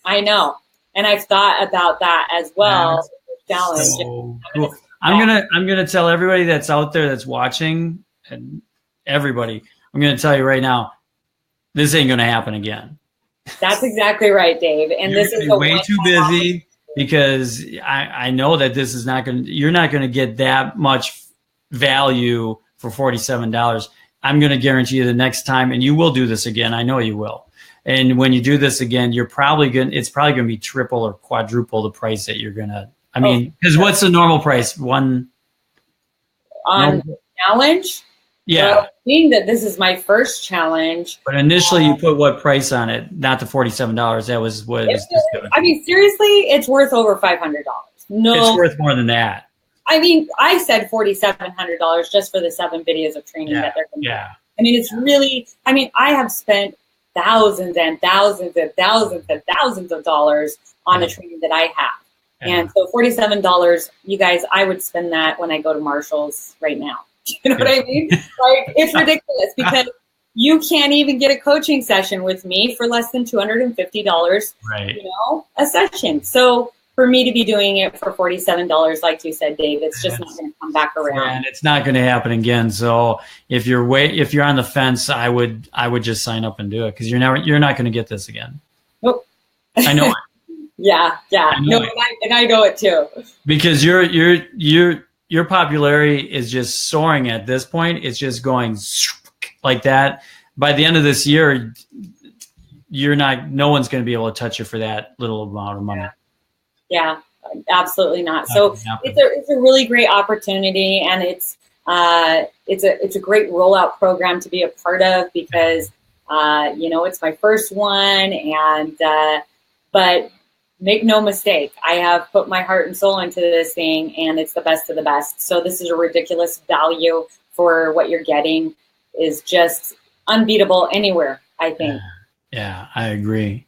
Speaker 2: I know. And I've thought about that as well. Challenge.
Speaker 1: So cool. I'm gonna tell everybody that's out there that's watching, and everybody, I'm gonna tell you right now, this ain't gonna happen again.
Speaker 2: That's exactly right, Dave. And
Speaker 1: You're
Speaker 2: this is
Speaker 1: way too busy, because I know that this is not you're not gonna get that much value for $47. I'm gonna guarantee you the next time, and you will do this again. I know you will. And when you do this again, it's probably gonna be triple or quadruple the price that you're gonna. I mean, because what's the normal price?
Speaker 2: On challenge?
Speaker 1: Yeah.
Speaker 2: Well, being that this is my first challenge.
Speaker 1: But initially, you put what price on it? Not the $47. That was what it was.
Speaker 2: I mean, seriously, it's worth over $500. No,
Speaker 1: it's worth more than that.
Speaker 2: I mean, I said $4,700 just for the 7 videos of training that they're going to do. I mean, it's really. I mean, I have spent thousands and thousands and thousands and thousands of dollars on a training that I have. And so $47, you guys, I would spend that when I go to Marshall's right now. You know what I mean? Like, it's ridiculous because you can't even get a coaching session with me for less than $250, a session. So for me to be doing it for $47, like you said, Dave, it's just not going to come back around.
Speaker 1: And it's not going to happen again. So if you're on the fence, I would just sign up and do it, because you're not going to get this again.
Speaker 2: Nope.
Speaker 1: I know it.
Speaker 2: Yeah. No, and I know it too.
Speaker 1: Because your popularity is just soaring at this point. It's just going like that. By the end of this year, no one's going to be able to touch you for that little amount of money.
Speaker 2: Yeah, absolutely not. So it's a really great opportunity, and it's a great rollout program to be a part of, because it's my first one, and but make no mistake, I have put my heart and soul into this thing, and it's the best of the best. So this is a ridiculous value for what you're getting. Is just unbeatable anywhere, I think.
Speaker 1: Yeah, I agree.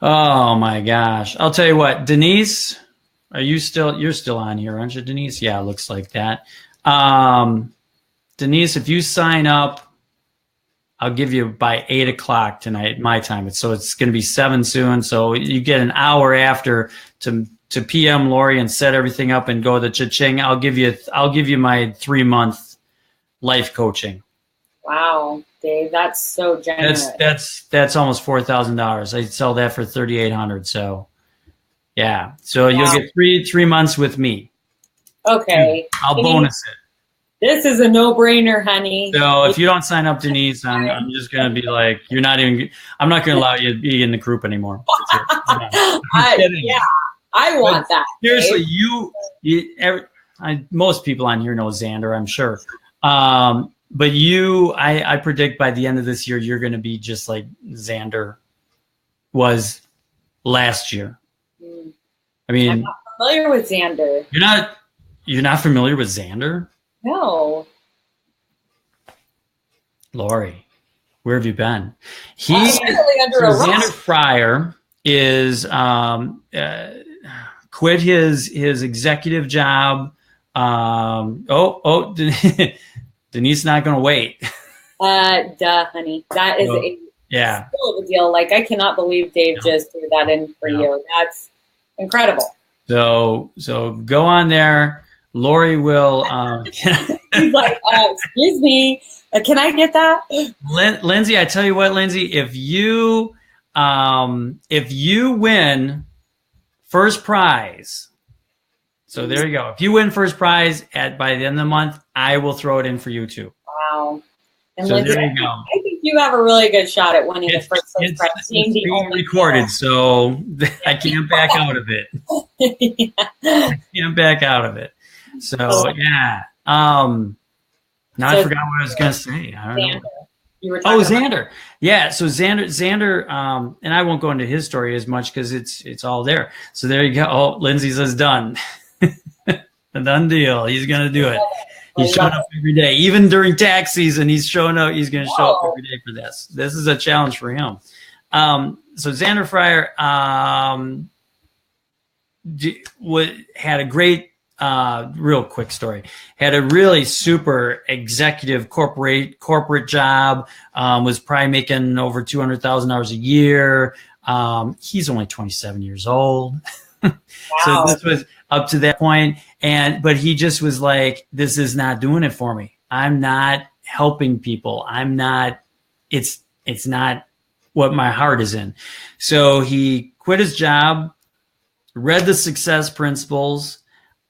Speaker 1: Oh my gosh. I'll tell you what, Denise, you're still on here, aren't you, Denise? Yeah, it looks like that. Denise, if you sign up, I'll give you by 8 o'clock tonight, my time. So it's going to be 7 soon. So you get an hour after to PM Lori and set everything up and go to cha-ching. I'll give you my 3-month life coaching.
Speaker 2: Wow, Dave, that's so generous.
Speaker 1: That's almost $4,000. I sell that for $3,800. So yeah. So you'll get three months with me.
Speaker 2: Okay.
Speaker 1: I'll bonus it.
Speaker 2: This is a no-brainer, honey.
Speaker 1: So if you don't sign up, Denise, I'm just going to be like, I'm not going to allow you to be in the group anymore.
Speaker 2: I want that.
Speaker 1: Seriously, most people on here know Xander, I'm sure. But I predict by the end of this year, you're going to be just like Xander was last year. I mean,
Speaker 2: I'm not familiar with Xander.
Speaker 1: You're not familiar with Xander?
Speaker 2: No.
Speaker 1: Lori, where have you been?
Speaker 2: Xander
Speaker 1: Fryer is quit his executive job. Denise not going to wait.
Speaker 2: Duh, honey. That is still of a deal. Like, I cannot believe Dave just threw that in for you. That's incredible.
Speaker 1: So go on there. Lori will.
Speaker 2: He's like, excuse me, can I get that?
Speaker 1: Lindsay, I tell you what, Lindsay, if you win first prize, so there you go. If you win first prize by the end of the month, I will throw it in for you too.
Speaker 2: Wow. And
Speaker 1: so
Speaker 2: Lindsay,
Speaker 1: there you go.
Speaker 2: I think you have a really good shot at winning the first prize.
Speaker 1: It's being recorded, so I can't back out of it. I can't back out of it. So yeah. Now
Speaker 2: So
Speaker 1: I forgot what I was going to say. I don't know.
Speaker 2: You were talking about
Speaker 1: Xander. Yeah. So Xander, and I won't go into his story as much because it's all there. So there you go. Oh, Lindsay says done. A done deal. He's going to do it. He's showing up every day. Even during tax season, he's showing up. He's going to show up every day for this. This is a challenge for him. So Xander Fryer had a great, real quick story. Had a really super executive corporate job. Was probably making over $200,000 a year. He's only 27 years old. Wow. So this was up to that point. But he just was like, this is not doing it for me. I'm not helping people. It's not what my heart is in. So he quit his job, read the success principles,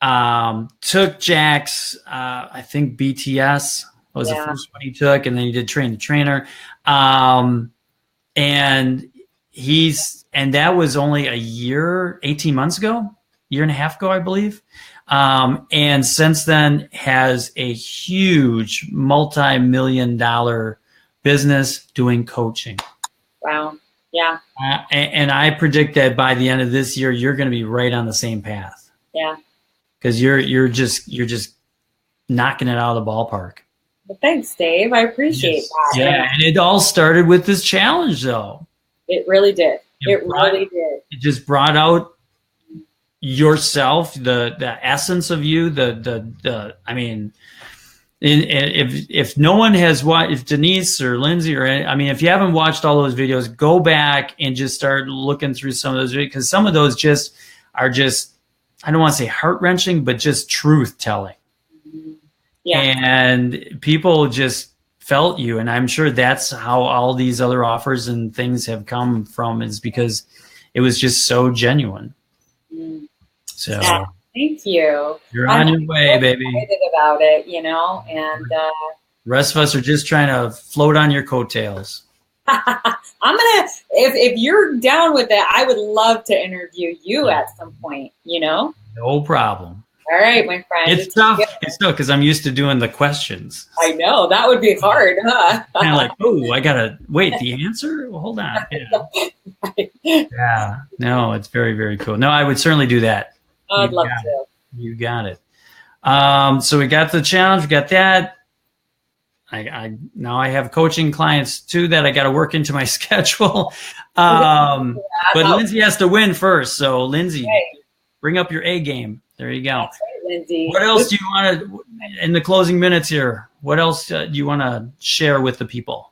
Speaker 1: took Jack's, I think BTS was the first one he took. And then he did Train the Trainer. And that was only a year, 18 months ago, year and a half ago, I believe. And since then has a huge multi-million-dollar business doing coaching.
Speaker 2: Wow. Yeah.
Speaker 1: And I predict that by the end of this year, you're going to be right on the same path.
Speaker 2: Yeah.
Speaker 1: Because you're just knocking it out of the ballpark.
Speaker 2: Well, thanks, Dave. I appreciate that.
Speaker 1: Yeah. And it all started with this challenge, though.
Speaker 2: It really did. It really did.
Speaker 1: It just brought out yourself, the essence of you, I mean, if no one has watched, if Denise or Lindsay if you haven't watched all those videos, go back and just start looking through some of those videos, because some of those are just, I don't want to say heart-wrenching, but just truth telling. Yeah. And people just felt you. And I'm sure that's how all these other offers and things have come from, is because it was just so genuine. So
Speaker 2: thank you.
Speaker 1: You're on your way, baby.
Speaker 2: Excited about it, and
Speaker 1: the rest of us are just trying to float on your coattails.
Speaker 2: If you're down with it, I would love to interview you at some point,
Speaker 1: No problem.
Speaker 2: All right, my friend.
Speaker 1: It's tough. It's tough because I'm used to doing the questions.
Speaker 2: I know. That would be hard, huh?
Speaker 1: Kind of like, oh, I got to wait. The answer? Well, hold on. Yeah. Yeah. No, it's very, very cool. No, I would certainly do that.
Speaker 2: I'd love to.
Speaker 1: You got it. So we got the challenge. We got that. Now I have coaching clients too that I got to work into my schedule. But Lindsay has to win first. So Lindsay, bring up your A game. There you go.
Speaker 2: That's right, Lindsay.
Speaker 1: What else do you want to, in the closing minutes here, what else do you want to share with the people?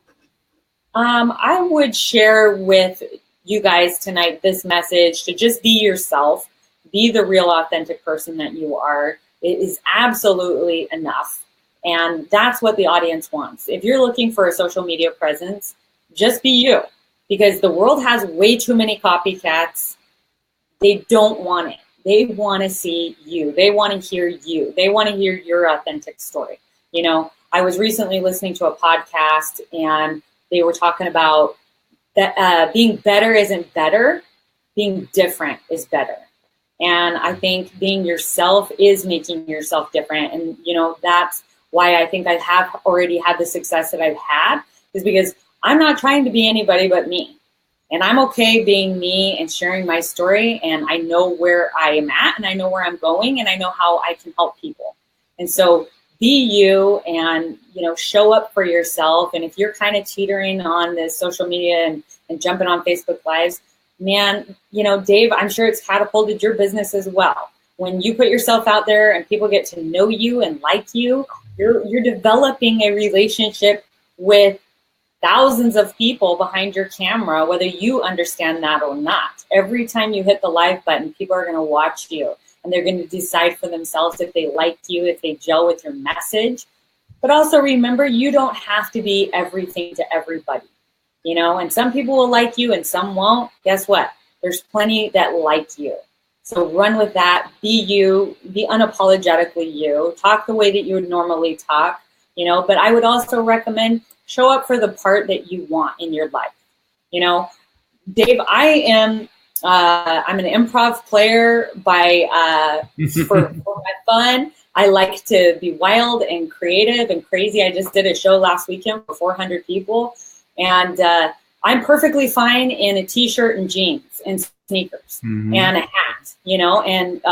Speaker 2: I would share with you guys tonight this message to just be yourself, be the real authentic person that you are. It is absolutely enough. And that's what the audience wants. If you're looking for a social media presence, just be you, because the world has way too many copycats. They don't want it. They want to see you. They want to hear you. They want to hear your authentic story. I was recently listening to a podcast and they were talking about that being better isn't better. Being different is better. And I think being yourself is making yourself different. And, that's why I think I have already had the success that I've had, is because I'm not trying to be anybody but me. And I'm okay being me and sharing my story. And I know where I am at and I know where I'm going and I know how I can help people. And so be you and, show up for yourself. And if you're kind of teetering on this social media and jumping on Facebook Lives, man, Dave, I'm sure it's catapulted your business as well. When you put yourself out there and people get to know you and like you, you're developing a relationship with thousands of people behind your camera, whether you understand that or not. Every time you hit the live button, people are going to watch you and they're going to decide for themselves if they like you, if they gel with your message. But also remember, you don't have to be everything to everybody, and some people will like you and some won't. Guess what? There's plenty that like you. So run with that. Be you. Be unapologetically you. Talk the way that you would normally talk, but I would also recommend show up for the part that you want in your life. Dave, I'm an improv player for my fun. I like to be wild and creative and crazy. I just did a show last weekend for 400 people, and I'm perfectly fine in a t-shirt and jeans and sneakers and a hat, you know, and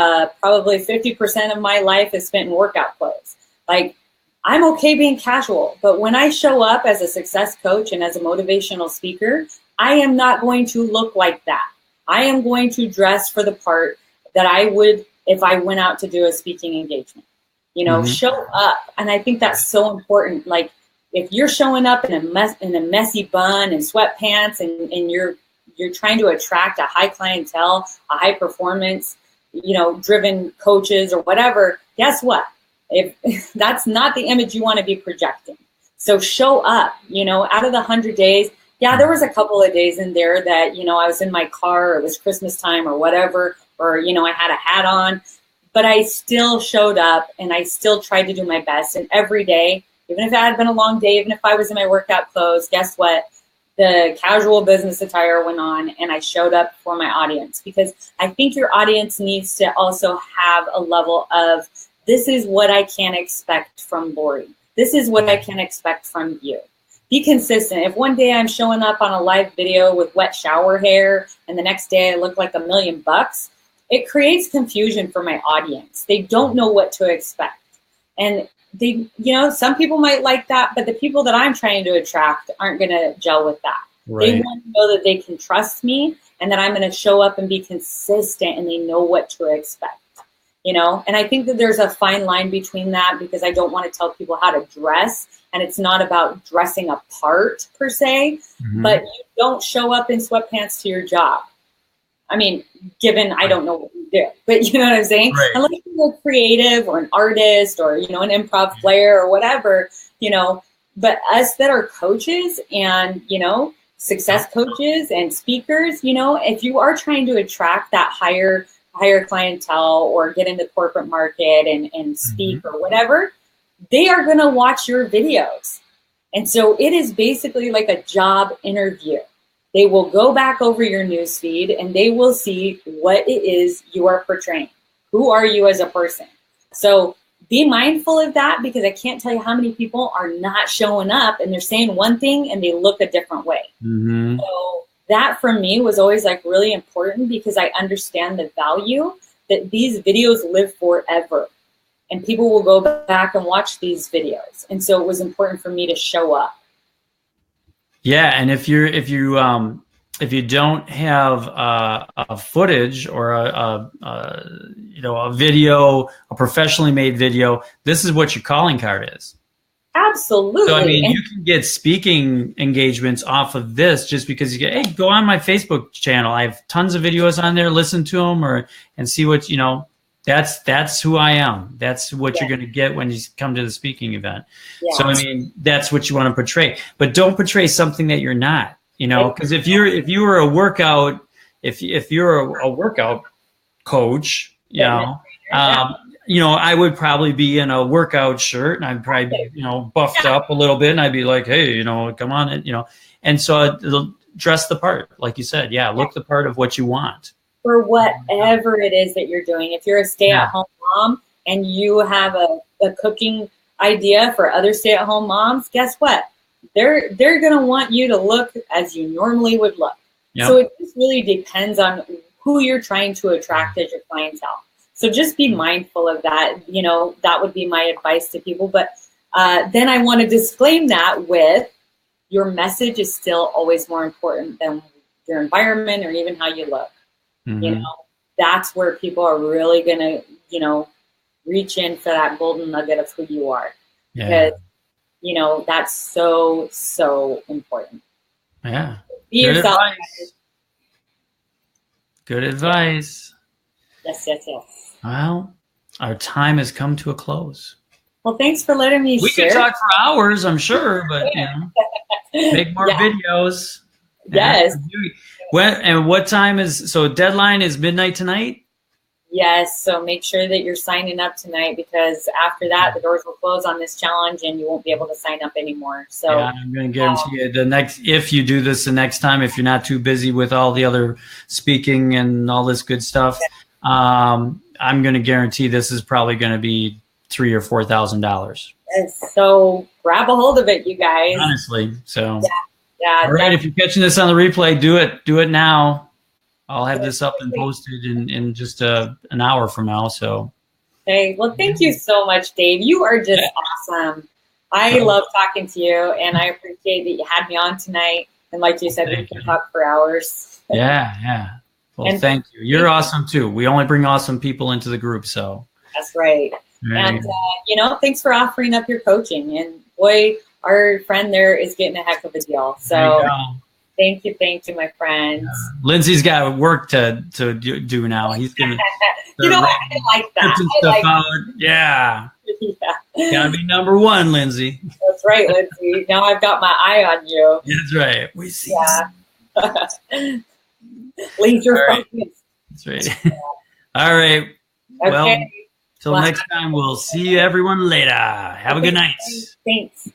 Speaker 2: probably 50% of my life is spent in workout clothes. Like, I'm okay being casual, but when I show up as a success coach and as a motivational speaker, I am not going to look like that. I am going to dress for the part that I would if I went out to do a speaking engagement. You know, show up. And I think that's so important. Like, if you're showing up in a messy bun and sweatpants and you're trying to attract a high clientele, a high performance, you know, driven coaches or whatever, guess what? If that's not the image you want to be projecting. So show up, you know, out of the 100 days. Yeah, there was a couple of days in there that, you know, I was in my car, or it was Christmas time or whatever, or, you know, I had a hat on, but I still showed up and I still tried to do my best. And every day, even if it had been a long day, even if I was in my workout clothes, guess what? The casual business attire went on and I showed up for my audience, because I think your audience needs to also have a level of, this is what I can expect from Lori. This is what I can expect from you. Be consistent. If one day I'm showing up on a live video with wet shower hair and the next day I look like $1,000,000, it creates confusion for my audience. They don't know what to expect. And they, you know, some people might like that, but the people that I'm trying to attract aren't going to gel with that. Right. They want to know that they can trust me and that I'm going to show up and be consistent and they know what to expect. You know, and I think that there's a fine line between that, because I don't want to tell people how to dress, and it's not about dressing a part per se, but you don't show up in sweatpants to your job. I mean, given I don't know what you do, but you know what I'm saying? Right. Unless you're a creative or an artist or, you know, an improv player or whatever, you know, but us that are coaches and, you know, success coaches and speakers, you know, if you are trying to attract that higher clientele or get into corporate market and speak or whatever, they are going to watch your videos. And so it is basically like a job interview. They will go back over your newsfeed and they will see what it is you are portraying. Who are you as a person? So be mindful of that, because I can't tell you how many people are not showing up and they're saying one thing and they look a different way. So that for me was always like really important, because I understand the value that these videos live forever and people will go back and watch these videos. And so it was important for me to show up.
Speaker 1: Yeah. And if you don't have a footage or a video, a professionally made video, this is what your calling card is.
Speaker 2: Absolutely.
Speaker 1: So, I mean, you can get speaking engagements off of this just because you get, hey, go on my Facebook channel. I have tons of videos on there. Listen to them and see what, you know, that's who I am. That's what you're going to get when you come to the speaking event. Yeah. So, I mean, that's what you want to portray. But don't portray something that you're not, you know, because if you're a workout coach, you know, I would probably be in a workout shirt and I'd probably be, you know, buffed up a little bit, and I'd be like, hey, you know, come on, you know, and so it'll dress the part, like you said, look the part of what you want.
Speaker 2: For whatever it is that you're doing. If you're a stay-at-home mom and you have a cooking idea for other stay-at-home moms, guess what? They're going to want you to look as you normally would look. Yep. So it just really depends on who you're trying to attract as your clientele. So just be mindful of that. You know, that would be my advice to people. But then I want to disclaim that with, your message is still always more important than your environment or even how you look. You know, that's where people are really going to, you know, reach in for that golden nugget of who you are. Yeah. Because, you know, that's so, so important.
Speaker 1: Yeah.
Speaker 2: Be yourself.
Speaker 1: Good advice.
Speaker 2: Yes.
Speaker 1: Well, our time has come to a close.
Speaker 2: Well, thanks for letting me share.
Speaker 1: We could talk for hours, I'm sure, but, you know, make more videos.
Speaker 2: Yes.
Speaker 1: And what time is, so deadline is midnight tonight?
Speaker 2: Yes. So make sure that you're signing up tonight, because after that, the doors will close on this challenge and you won't be able to sign up anymore. So
Speaker 1: yeah, I'm going to guarantee you if you do this the next time, if you're not too busy with all the other speaking and all this good stuff, I'm going to guarantee this is probably going to be $3,000 or $4,000.
Speaker 2: So grab a hold of it, you guys.
Speaker 1: Honestly, so
Speaker 2: yeah.
Speaker 1: All right, if you're catching this on the replay, do it now. I'll have this up and posted in just an hour from now. So,
Speaker 2: hey, well, thank you so much, Dave. You are just awesome. I love talking to you, and I appreciate that you had me on tonight. And like you said, we can talk for hours.
Speaker 1: Yeah. Well, thank you. You're awesome too. We only bring awesome people into the group, so
Speaker 2: that's right. And thanks for offering up your coaching. And boy, our friend there is getting a heck of a deal. So thank you, my friend.
Speaker 1: Lindsay's got work to do now. He's gonna.
Speaker 2: You know what? I like that. I like that.
Speaker 1: Yeah. Gotta be number one, Lindsay.
Speaker 2: That's right, Lindsay. Now I've got my eye on you.
Speaker 1: That's right. We see.
Speaker 2: Yeah. Laser focus.
Speaker 1: That's right. All right.
Speaker 2: Okay.
Speaker 1: Well, till next time, we'll see you everyone later. Have a good night.
Speaker 2: Thanks.